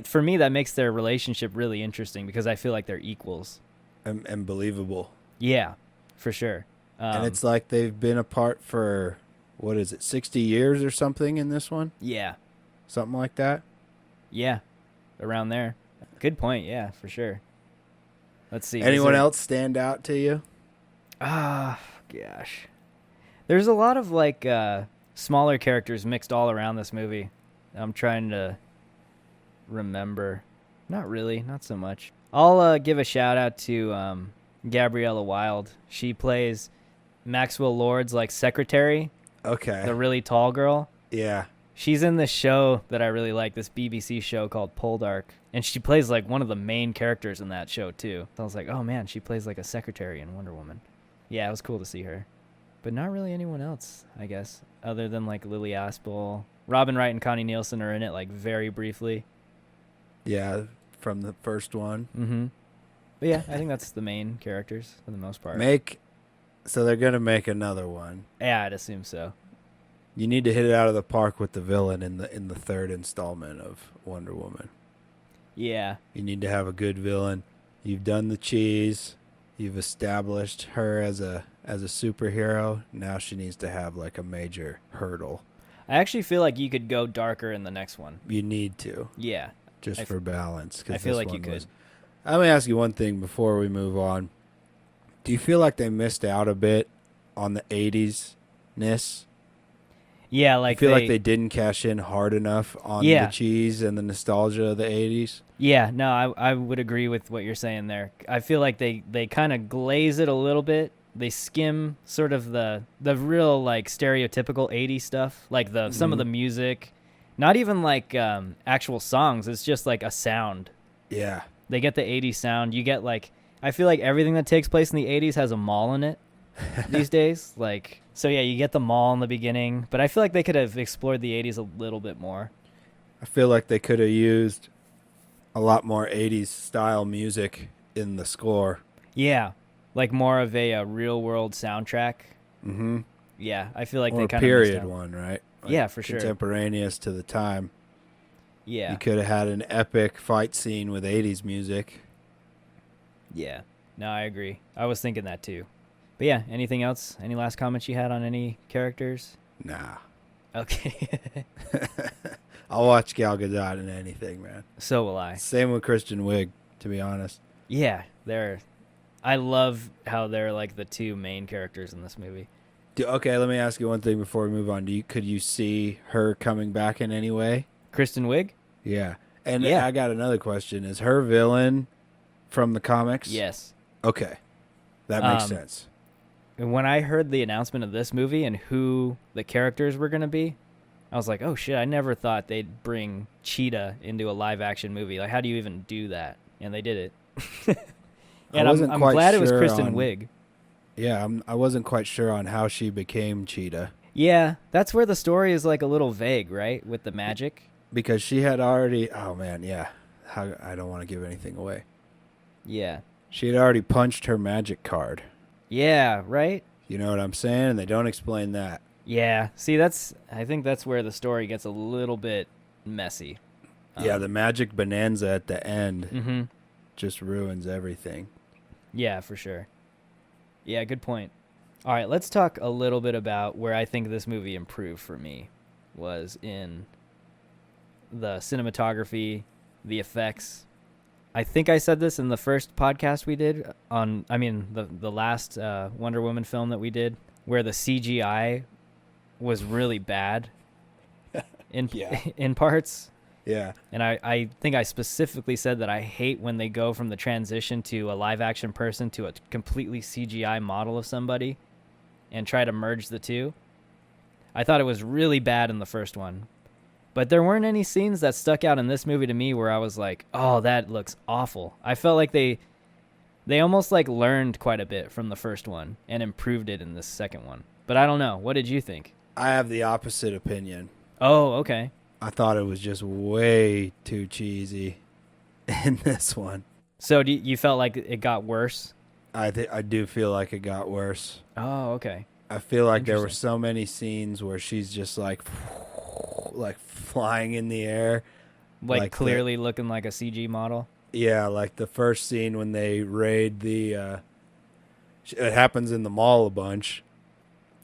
for me, that makes their relationship really interesting, because I feel like they're equals. And believable. Yeah, for sure. And it's like they've been apart for, 60 years or something in this one? Yeah. Something like that? Yeah, around there. Good point, yeah, for sure. Let's see. Anyone else stand out to you? Gosh. There's a lot of, like, smaller characters mixed all around this movie. I'm trying to remember. Not really, not so much. I'll give a shout out to Gabriella Wilde. She plays Maxwell Lord's like secretary. Okay. The really tall girl. Yeah. She's in this show that I really like, this BBC show called Poldark, and she plays like one of the main characters in that show too. So I was like, oh man, she plays like a secretary in Wonder Woman. Yeah, it was cool to see her, but not really anyone else, I guess, other than like Lily Aspel. Robin Wright and Connie Nielsen are in it like very briefly. Yeah, from the first one. Mm-hmm. But yeah, I think that's the main characters for the most part. So they're gonna make another one. Yeah, I'd assume so. You need to hit it out of the park with the villain in the third installment of Wonder Woman. Yeah. You need to have a good villain. You've done the cheese. You've established her as a superhero. Now she needs to have like a major hurdle. I actually feel like you could go darker in the next one. You need to. Yeah. Just for balance. I feel like you could. Let me ask you one thing before we move on. Do you feel like they missed out a bit on the 80s-ness? Yeah, like I feel like they didn't cash in hard enough on the cheese and the nostalgia of the 80s. Yeah, no, I would agree with what you're saying there. I feel like they kind of glaze it a little bit. They skim sort of the real like stereotypical 80s stuff, like some of the music, not even like actual songs. It's just like a sound. Yeah. They get the 80s sound. You get like, I feel like everything that takes place in the 80s has a mall in it these days. Like, so yeah, you get the mall in the beginning, but I feel like they could have explored the 80s a little bit more. I feel like they could have used a lot more 80s style music in the score. Yeah, like more of a real world soundtrack. Mm-hmm. Yeah, I feel like or they kind of period one, right? Like yeah, for sure. Contemporaneous to the time. Yeah. You could have had an epic fight scene with 80s music. Yeah. No, I agree. I was thinking that too. But yeah, anything else? Any last comments you had on any characters? Nah. Okay. I'll watch Gal Gadot in anything, man. So will I. Same with Kristen Wiig, to be honest. Yeah, I love how they're like the two main characters in this movie. Okay, let me ask you one thing before we move on. Could you see her coming back in any way? Kristen Wiig? Yeah. And I got another question. Is her villain from the comics? Yes. Okay. That makes sense. When I heard the announcement of this movie and who the characters were going to be, I was like, oh shit, I never thought they'd bring Cheetah into a live action movie. Like, how do you even do that? And they did it. And I'm glad it was Kristen Wiig. Yeah, I wasn't quite sure on how she became Cheetah. Yeah, that's where the story is like a little vague, right? With the magic. Because she had already... Oh, man, yeah. I don't want to give anything away. Yeah. She had already punched her magic card. Yeah, right? You know what I'm saying? And they don't explain that. Yeah. See, I think that's where the story gets a little bit messy. Yeah, the magic bonanza at the end just ruins everything. Yeah, for sure. Yeah, good point. All right, let's talk a little bit about where I think this movie improved for me was in the cinematography, the effects. I think I said this in the first podcast we did the last Wonder Woman film that we did, where the CGI was really bad in parts. Yeah. And I think I specifically said that I hate when they go from the transition to a live action person to a completely CGI model of somebody and try to merge the two. I thought it was really bad in the first one. But there weren't any scenes that stuck out in this movie to me where I was like, oh, that looks awful. I felt like they almost like learned quite a bit from the first one and improved it in this second one. But I don't know. What did you think? I have the opposite opinion. Oh, okay. I thought it was just way too cheesy in this one. So you felt like it got worse? I do feel like it got worse. Oh, okay. I feel like there were so many scenes where she's just like flying in the air. Like clearly looking like a CG model? Yeah, like the first scene when they raid it happens in the mall a bunch.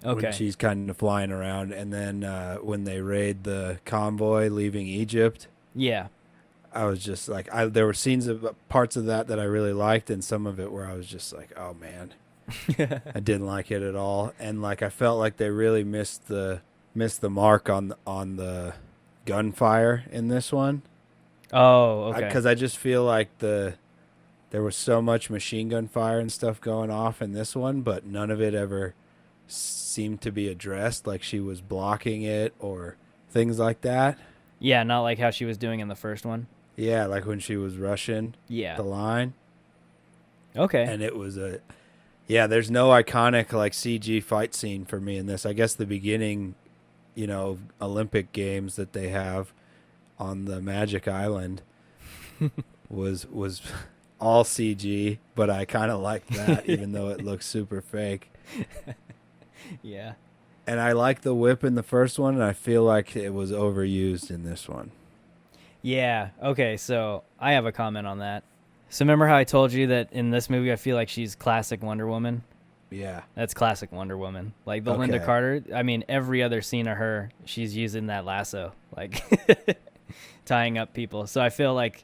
Okay. When she's kind of flying around. And then when they raid the convoy leaving Egypt. Yeah. I was just like, there were parts of that I really liked, and some of it where I was just like, oh man, I didn't like it at all. And like, I felt like they really missed the mark on the gunfire in this one. Oh, okay. Because I just feel like there was so much machine gun fire and stuff going off in this one, but none of it ever seemed to be addressed. Like she was blocking it or things like that. Yeah, not like how she was doing in the first one. Yeah, like when she was rushing Yeah. the line. Okay. And it was there's no iconic like CG fight scene for me in this. I guess the beginning, Olympic games that they have on the Magic Island was all CG, but I kind of liked that even though it looks super fake. Yeah. And I like the whip in the first one, and I feel like it was overused in this one. Yeah. Okay, so I have a comment on that. So remember how I told you that in this movie I feel like she's classic Wonder Woman? Yeah. That's classic Wonder Woman. Like the Linda Okay. Carter, I mean, every other scene of her, she's using that lasso, like tying up people. So I feel like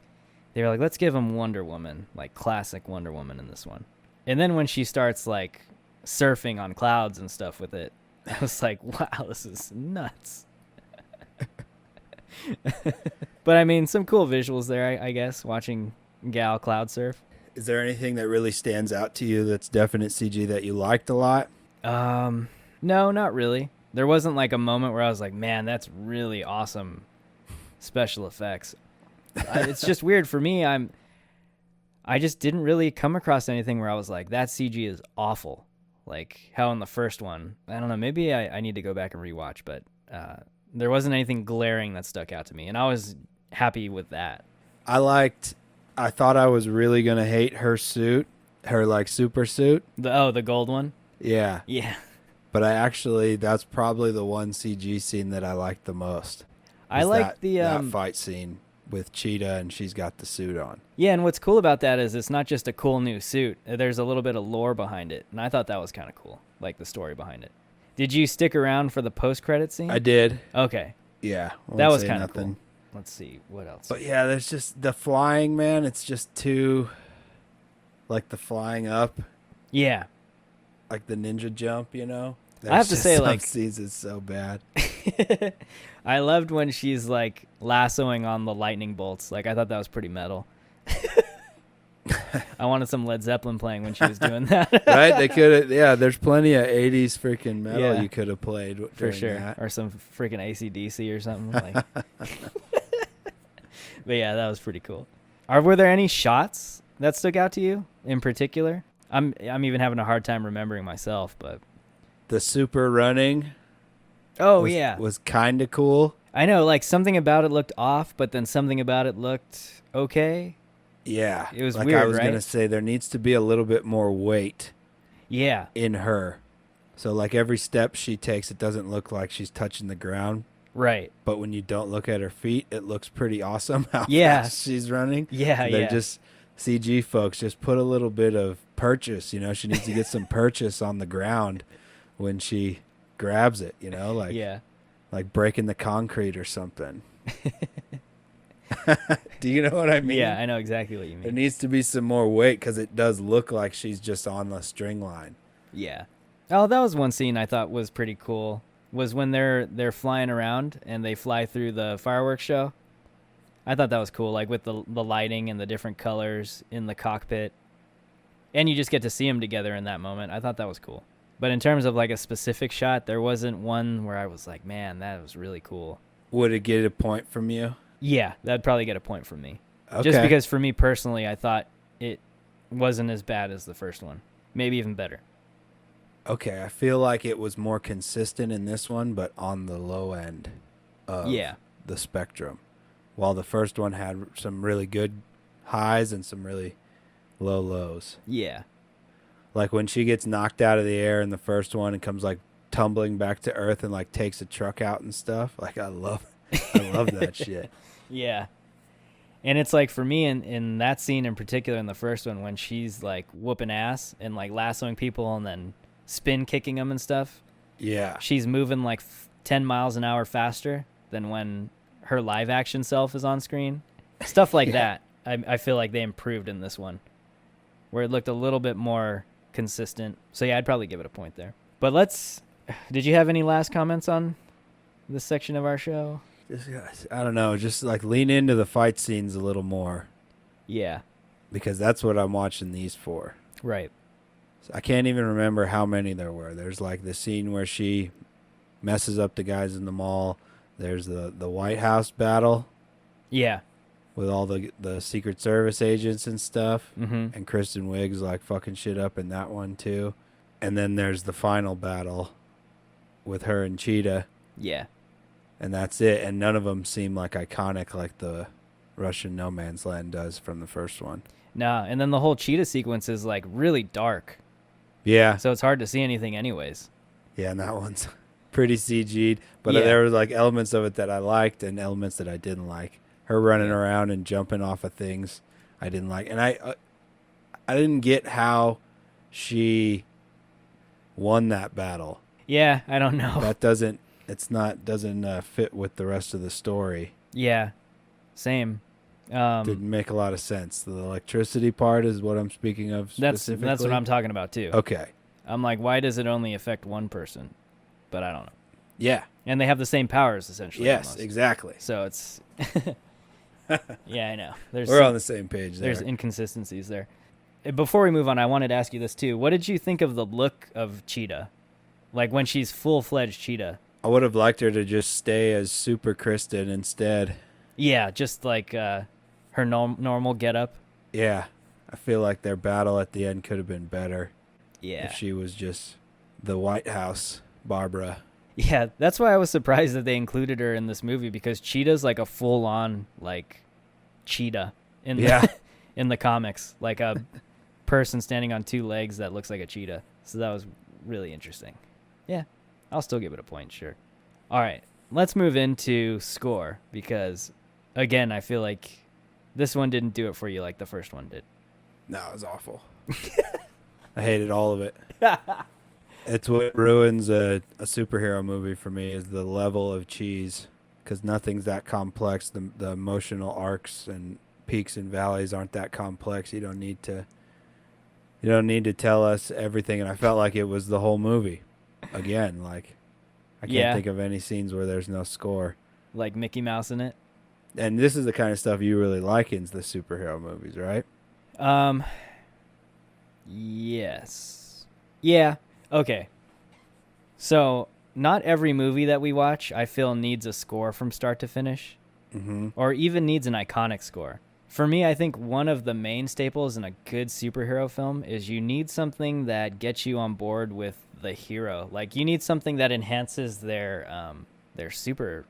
they were like, let's give them Wonder Woman, like classic Wonder Woman in this one. And then when she starts like surfing on clouds and stuff with it, I was like, wow, this is nuts. But I mean, some cool visuals there, I guess, watching Gal cloud surf. Is there anything that really stands out to you that's definite CG that you liked a lot? No, not really. There wasn't like a moment where I was like, man, that's really awesome special effects. It's just weird for me. I just didn't really come across anything where I was like, that CG is awful. Like how in the first one, I don't know, maybe I need to go back and rewatch, but there wasn't anything glaring that stuck out to me, and I was happy with that. I thought I was really going to hate her suit, her like super suit. The gold one? Yeah. Yeah. But that's probably the one CG scene that I liked the most. I like that fight scene with Cheetah and she's got the suit on. Yeah, and what's cool about that is it's not just a cool new suit. There's a little bit of lore behind it, and I thought that was kind of cool, like the story behind it. Did you stick around for the post-credit scene? I did. Okay. Yeah. That was kind of cool. Let's see. What else? But yeah, there's just the flying, man. It's just too, like the flying up. Yeah. Like the ninja jump, I have to say, some like, scenes it's so bad. I loved when she's like lassoing on the lightning bolts. Like I thought that was pretty metal. I wanted some Led Zeppelin playing when she was doing that. Right? They could have. Yeah, there's plenty of '80s freaking metal Yeah. you could have played For during sure. that. Or some freaking AC/DC or something. Like. But yeah, that was pretty cool. Were there any shots that stuck out to you in particular? I'm even having a hard time remembering myself, but The super running. Was kind of cool. I know, like something about it looked off, but then something about it looked okay. Yeah, It was like weird, I was right? gonna say, there needs to be a little bit more weight Yeah. in her. So like every step she takes, it doesn't look like she's touching the ground. Right. But when you don't look at her feet, it looks pretty awesome how Yeah. fast she's running. Yeah, They're yeah. just CG folks. Just put a little bit of purchase. She needs to get some purchase on the ground when she grabs it. Like Yeah. like breaking the concrete or something. Do you know what I mean? Yeah, I know exactly what you There mean. needs to be some more weight because it does look like she's just on the string line. Yeah. Oh, that was one scene I thought was pretty cool. Was when they're flying around and they fly through the fireworks show. I thought that was cool, like with the lighting and the different colors in the cockpit. And you just get to see them together in that moment. I thought that was cool. But in terms of like a specific shot, there wasn't one where I was like, man, that was really cool. Would it get a point from you? Yeah, that'd probably get a point from me. Okay. Just because for me personally, I thought it wasn't as bad as the first one. Maybe even better. Okay, I feel like it was more consistent in this one, but on the low end of the spectrum. While the first one had some really good highs and some really low lows. Yeah. Like when she gets knocked out of the air in the first one and comes like tumbling back to earth and like takes a truck out and stuff. Like I love that shit. Yeah. And it's like for me in that scene in particular in the first one when she's like whooping ass and like lassoing people and then spin kicking them and stuff. Yeah. She's moving like 10 miles an hour faster than when her live action self is on screen. Stuff like that. I feel like they improved in this one where it looked a little bit more consistent. So yeah, I'd probably give it a point there. But did you have any last comments on this section of our show? I don't know, just like lean into the fight scenes a little more. Yeah. Because that's what I'm watching these for. Right. So I can't even remember how many there were. There's like the scene where she messes up the guys in the mall. There's the White House battle Yeah. with all the Secret Service agents and stuff. Mm-hmm. And Kristen Wiig's like fucking shit up in that one too. And then there's the final battle with her and Cheetah, Yeah. and that's it. And none of them seem like iconic like the Russian No Man's Land does from the first one. Nah, and then the whole cheetah sequence is like really dark, Yeah, so it's hard to see anything anyways. yeah, and that one's pretty CG'd. But Yeah. there were like elements of it that I liked and elements that I didn't like. Her running around and jumping off of things, I didn't like, and I didn't get how she won that battle. Yeah, I don't know. That doesn't fit with the rest of the story. Yeah, same. Didn't make a lot of sense. The electricity part is what I'm speaking of specifically. That's what I'm talking about too. Okay. I'm like, why does it only affect one person? But I don't know. Yeah. And they have the same powers essentially. Yes, almost. exactly. So it's yeah, I know. We're on the same page there. There's inconsistencies there. Before we move on, I wanted to ask you this too. What did you think of the look of Cheetah? Like when she's full-fledged Cheetah? I would have liked her to just stay as Super Kristen instead. Yeah, just like her normal getup. Yeah. I feel like their battle at the end could have been better Yeah. if she was just the White House Barbara. Yeah, that's why I was surprised that they included her in this movie, because Cheetah's like a full-on like cheetah in the in the comics, like a person standing on two legs that looks like a cheetah. So that was really interesting. Yeah, I'll still give it a point, sure. All right, let's move into score, because again, I feel like this one didn't do it for you like the first one did. No, it was awful. I hated all of it. It's what ruins a superhero movie for me, is the level of cheese, because nothing's that complex. The emotional arcs and peaks and valleys aren't that complex. You don't need to tell us everything. And I felt like it was the whole movie. Again, like I can't think of any scenes where there's no score. Like Mickey Mouse in it. And this is the kind of stuff you really like in the superhero movies, right? Yes. Yeah. Okay. So, not every movie that we watch, I feel, needs a score from start to finish, or even needs an iconic score. For me, I think one of the main staples in a good superhero film is you need something that gets you on board with the hero. Like, you need something that enhances their superness.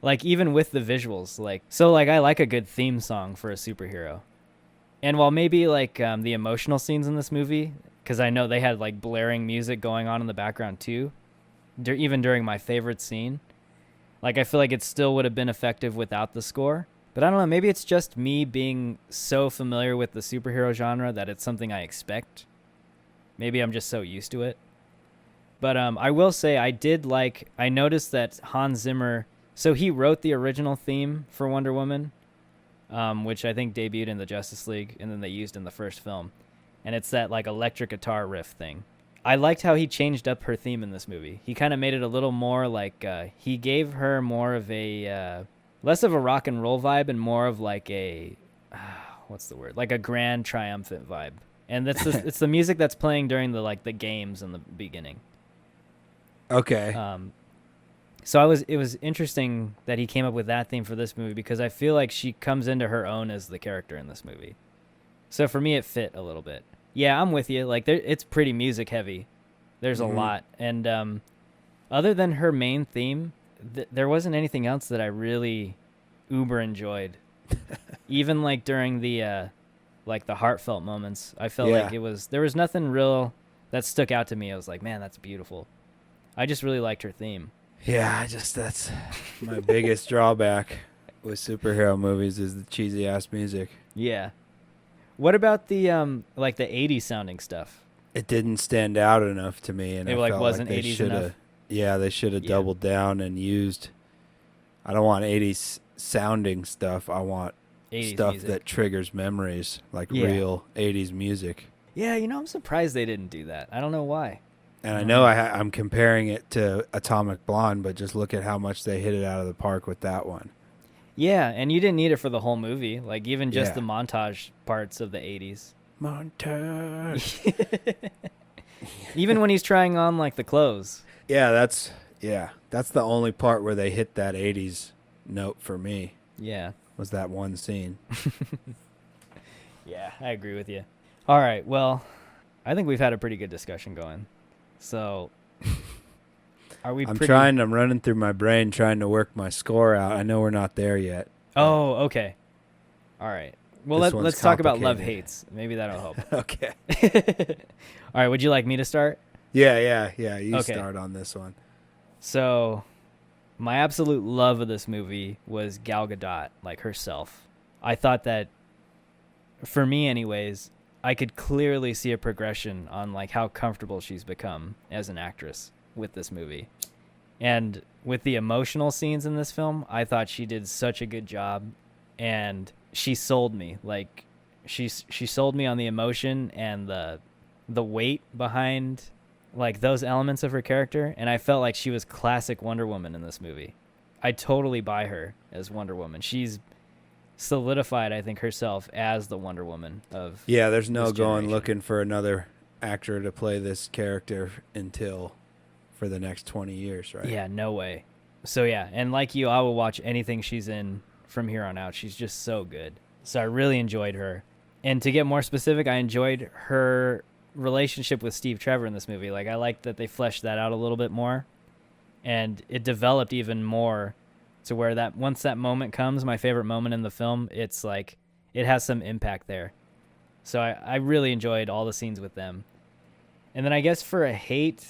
Like, even with the visuals. Like, I like a good theme song for a superhero. And while maybe, like, the emotional scenes in this movie, because I know they had, like, blaring music going on in the background, too, even during my favorite scene, like, I feel like it still would have been effective without the score. But I don't know, maybe it's just me being so familiar with the superhero genre that it's something I expect. Maybe I'm just so used to it. But I will say I noticed that Hans Zimmer, so he wrote the original theme for Wonder Woman, which I think debuted in the Justice League, and then they used in the first film. And it's that, like, electric guitar riff thing. I liked how he changed up her theme in this movie. He kind of made it a little more like, he gave her more of a, less of a rock and roll vibe and more of like a, what's the word? Like a grand triumphant vibe. And it's the music that's playing during the games in the beginning. Okay. So it was interesting that he came up with that theme for this movie, because I feel like she comes into her own as the character in this movie. So for me, it fit a little bit. Yeah, I'm with you. Like, it's pretty music heavy. There's a lot. And other than her main theme, there wasn't anything else that I really uber enjoyed. Even like during the heartfelt moments, I felt like there was nothing real that stuck out to me. I was like, man, that's beautiful. I just really liked her theme. Yeah, that's my biggest drawback with superhero movies is the cheesy ass music. Yeah. What about the the 80s sounding stuff? It didn't stand out enough to me, and it felt wasn't like 80s enough. Yeah, they should have doubled down and used. I don't want 80s sounding stuff. I want 80s stuff music that triggers memories, like real 80s music. Yeah, I'm surprised they didn't do that. I don't know why. And I know I'm comparing it to Atomic Blonde, but just look at how much they hit it out of the park with that one. Yeah, and you didn't need it for the whole movie. Like, even just the montage parts of the 80s. Montage. Even when he's trying on, like, the clothes. Yeah, that's Yeah, that's the only part where they hit that 80s note for me, Yeah. was that one scene. Yeah, I agree with you. All right, well, I think we've had a pretty good discussion going. So, are we I'm pretty... I'm running through my brain trying to work my score out. I know we're not there yet. Oh, okay. All right. Well, This one's let's talk about complicated. love-hates. Maybe that'll help. Okay. All right, would you like me to start? Yeah. You Okay. start on this one. So, my absolute love of this movie was Gal Gadot, like herself. I thought that, for me anyways, I could clearly see a progression on like how comfortable she's become as an actress with this movie. And with the emotional scenes in this film, I thought she did such a good job, and she sold me. Like she sold me on the emotion and the weight behind like those elements of her character, and I felt like she was classic Wonder Woman in this movie. I totally buy her as Wonder Woman. She's solidified, I think, herself as the Wonder Woman of Yeah, there's no this going generation. looking for another actor to play this character until for the next 20 years, right? Yeah, no way. So yeah, and like you, I will watch anything she's in from here on out. She's just so good. So I really enjoyed her. And to get more specific, I enjoyed her relationship with Steve Trevor in this movie. Like, I liked that they fleshed that out a little bit more, and it developed even more to where that once that moment comes, my favorite moment in the film, it's like it has some impact there. So I really enjoyed all the scenes with them. And then I guess for a hate,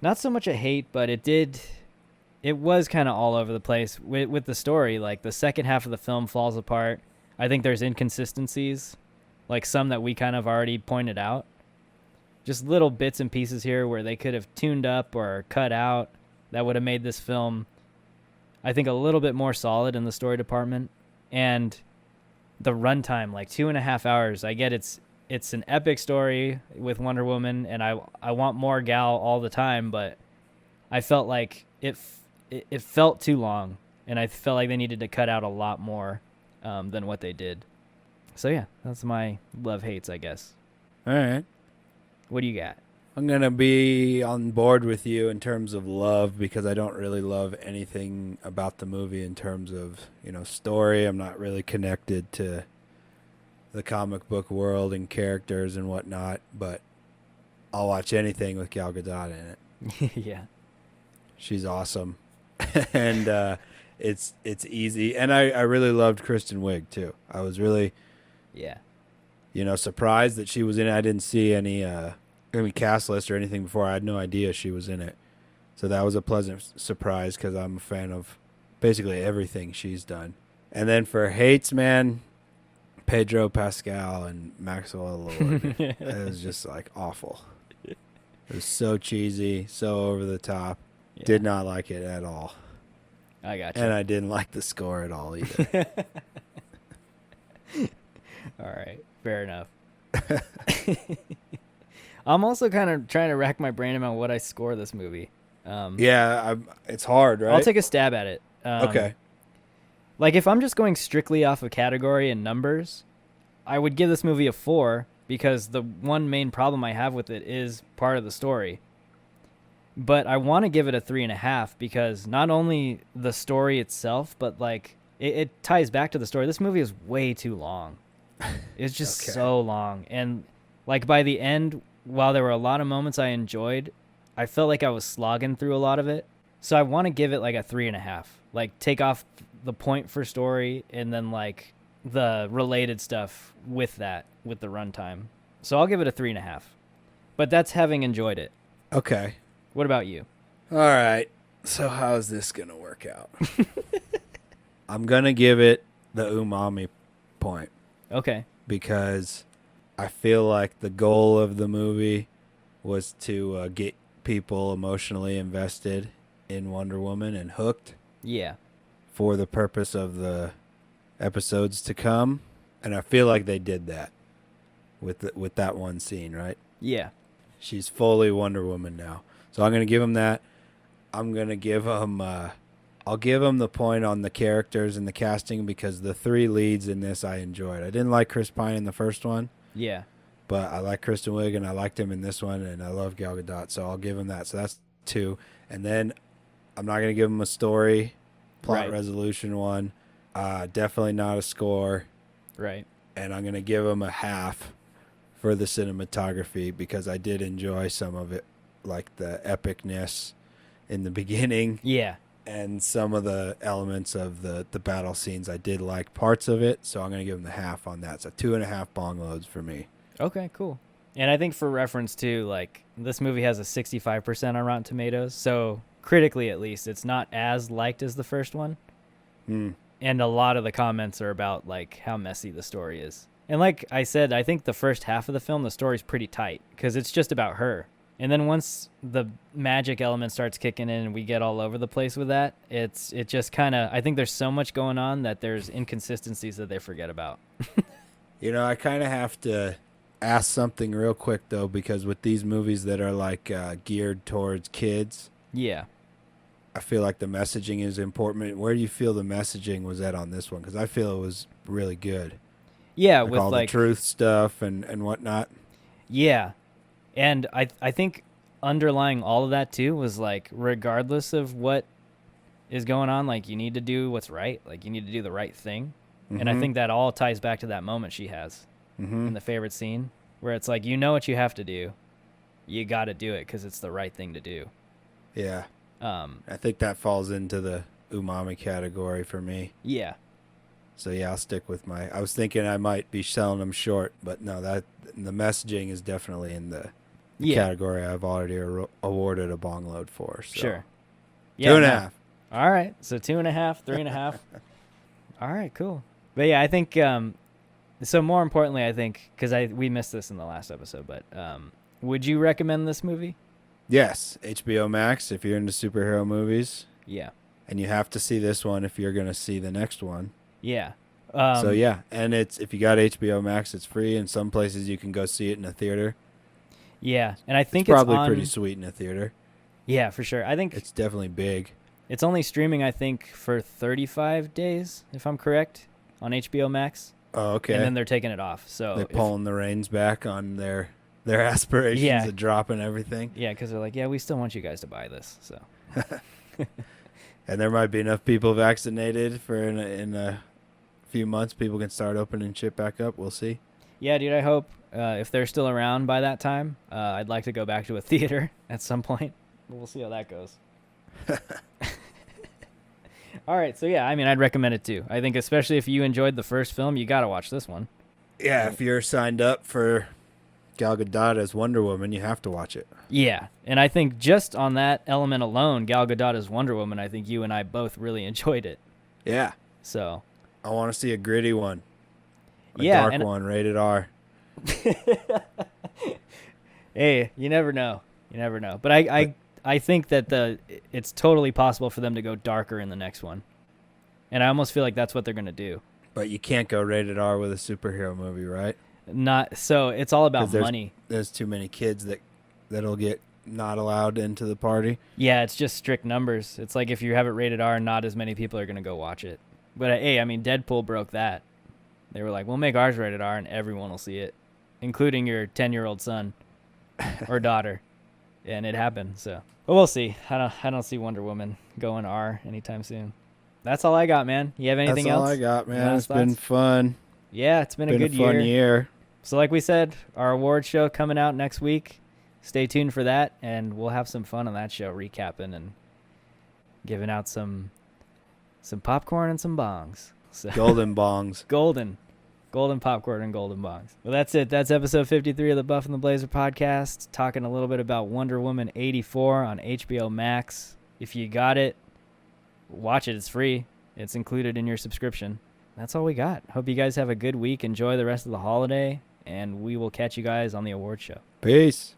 not so much a hate, but it was kind of all over the place with the story. Like the second half of the film falls apart. I think there's inconsistencies, like some that we kind of already pointed out. Just little bits and pieces here where they could have tuned up or cut out that would have made this film, I think, a little bit more solid in the story department. And the runtime, like 2.5 hours. I get it's an epic story with Wonder Woman, and I want more Gal all the time, but I felt like it felt too long, and I felt like they needed to cut out a lot more than what they did. So yeah, that's my love hates, I guess. All right. What do you got? I'm going to be on board with you in terms of love, because I don't really love anything about the movie in terms of, story. I'm not really connected to the comic book world and characters and whatnot, but I'll watch anything with Gal Gadot in it. Yeah. She's awesome. And it's easy. And I really loved Kristen Wiig too. I was really Yeah. surprised that she was in it. I didn't see any cast list or anything before. I had no idea she was in it. So that was a pleasant surprise, because I'm a fan of basically everything she's done. And then for hates, man, Pedro Pascal and Maxwell Lord. It was just like awful. It was so cheesy, so over the top. Yeah. Did not like it at all. I got you. And I didn't like the score at all either. All right. Fair enough. I'm also kind of trying to rack my brain about what I score this movie. Yeah, it's hard, right? I'll take a stab at it. Okay. Like, if I'm just going strictly off of category and numbers, I would give this movie a 4, because the one main problem I have with it is part of the story. But I want to give it a 3.5, because not only the story itself, but like it ties back to the story. This movie is way too long. It's just so long. And like by the end, while there were a lot of moments I enjoyed, I felt like I was slogging through a lot of it. So I want to give it like a 3.5. Like, take off the point for story and then like the related stuff with that, with the runtime. So I'll give it a 3.5. But that's having enjoyed it. Okay. What about you? All right. So how is this going to work out? I'm going to give it the umami point, Okay. because I feel like the goal of the movie was to get people emotionally invested in Wonder Woman and hooked Yeah. for the purpose of the episodes to come. And I feel like they did that with that one scene, right? Yeah. She's fully Wonder Woman now. So I'm going to give him that. I'm going to give him I'll give him the point on the characters and the casting, because the 3 leads in this I enjoyed. I didn't like Chris Pine in the first one, Yeah. but I like Kristen Wiig and I liked him in this one, and I love Gal Gadot, so I'll give him that. So that's 2. And then I'm not gonna give them a story, plot Right. resolution one. Definitely not a score, Right. and I'm gonna give them a half for the cinematography because I did enjoy some of it, like the epicness in the beginning Yeah. and some of the elements of the battle scenes. I did like parts of it, so I'm gonna give them the half on that. So 2.5 bong loads for me. Okay, cool. And I think for reference too, like this movie has a 65% on Rotten Tomatoes, so critically at least, it's not as liked as the first one. And a lot of the comments are about like how messy the story is. And like I said, I think the first half of the film, the story's pretty tight because it's just about her. And then once the magic element starts kicking in and we get all over the place with that, it just kind of, I think there's so much going on that there's inconsistencies that they forget about. You know, I kind of have to ask something real quick though, because with these movies that are like geared towards kids, Yeah. I feel like the messaging is important. Where do you feel the messaging was at on this one? Because I feel it was really good. Yeah, Like with all like the truth stuff and whatnot. Yeah. And I think underlying all of that too was like regardless of what is going on, like you need to do what's right. Like you need to do the right thing. And I think that all ties back to that moment she has in the favorite scene where it's like, you know what you have to do. You got to do it because it's the right thing to do. Yeah. I think that falls into the umami category for me. Yeah. So yeah, I'll stick with I was thinking I might be selling them short, but no, that the messaging is definitely in the category I've already awarded a bong load for. So. Sure. Yeah, 2.5. All right. So 2.5, 3.5. All right, cool. But yeah, I think, so more importantly, I think, because we missed this in the last episode, but would you recommend this movie? Yes, HBO Max if you're into superhero movies. Yeah. And you have to see this one if you're going to see the next one. Yeah. So yeah, and if you got HBO Max, it's free. In some places you can go see it in a theater. Yeah, and I think it's probably on, pretty sweet in a theater. Yeah, for sure. I think it's definitely big. It's only streaming, I think, for 35 days, if I'm correct, on HBO Max. Oh, okay. And then they're taking it off. So they're pulling the reins back on their aspirations of dropping everything. Yeah, because they're like, yeah, we still want you guys to buy this. So. And there might be enough people vaccinated for in a few months people can start opening shit back up. We'll see. Yeah, dude, I hope if they're still around by that time, I'd like to go back to a theater at some point. But we'll see how that goes. All right, so yeah, I mean, I'd recommend it too. I think especially if you enjoyed the first film, you got to watch this one. Yeah, if you're signed up for Gal Gadot as Wonder Woman, you have to watch it. Yeah, and I think just on that element alone, Gal Gadot as Wonder Woman, I think you and I both really enjoyed it. Yeah. So. I want to see a gritty one. A dark one, rated R. Hey, you never know. You never know. But I think that it's totally possible for them to go darker in the next one. And I almost feel like that's what they're going to do. But you can't go rated R with a superhero movie, right? Not so. It's all about money. There's too many kids that'll get not allowed into the party. Yeah, it's just strict numbers. It's like if you have it rated R, not as many people are going to go watch it. But hey, I mean, Deadpool broke that. They were like, we'll make ours rated R and everyone will see it, including your 10-year-old son or daughter. And it happened. So, but we'll see. I don't see Wonder Woman going R anytime soon. That's all I got, man. You have anything else? That's all I got, man. It's been fun. Yeah, it's been a good fun year. So like we said, our award show coming out next week. Stay tuned for that, and we'll have some fun on that show, recapping and giving out some popcorn and some bongs. So, golden bongs. Golden popcorn and golden bongs. Well, that's it. That's episode 53 of the Buff and the Blazer podcast, talking a little bit about Wonder Woman 84 on HBO Max. If you got it, watch it. It's free. It's included in your subscription. That's all we got. Hope you guys have a good week. Enjoy the rest of the holiday, and we will catch you guys on the award show. Peace.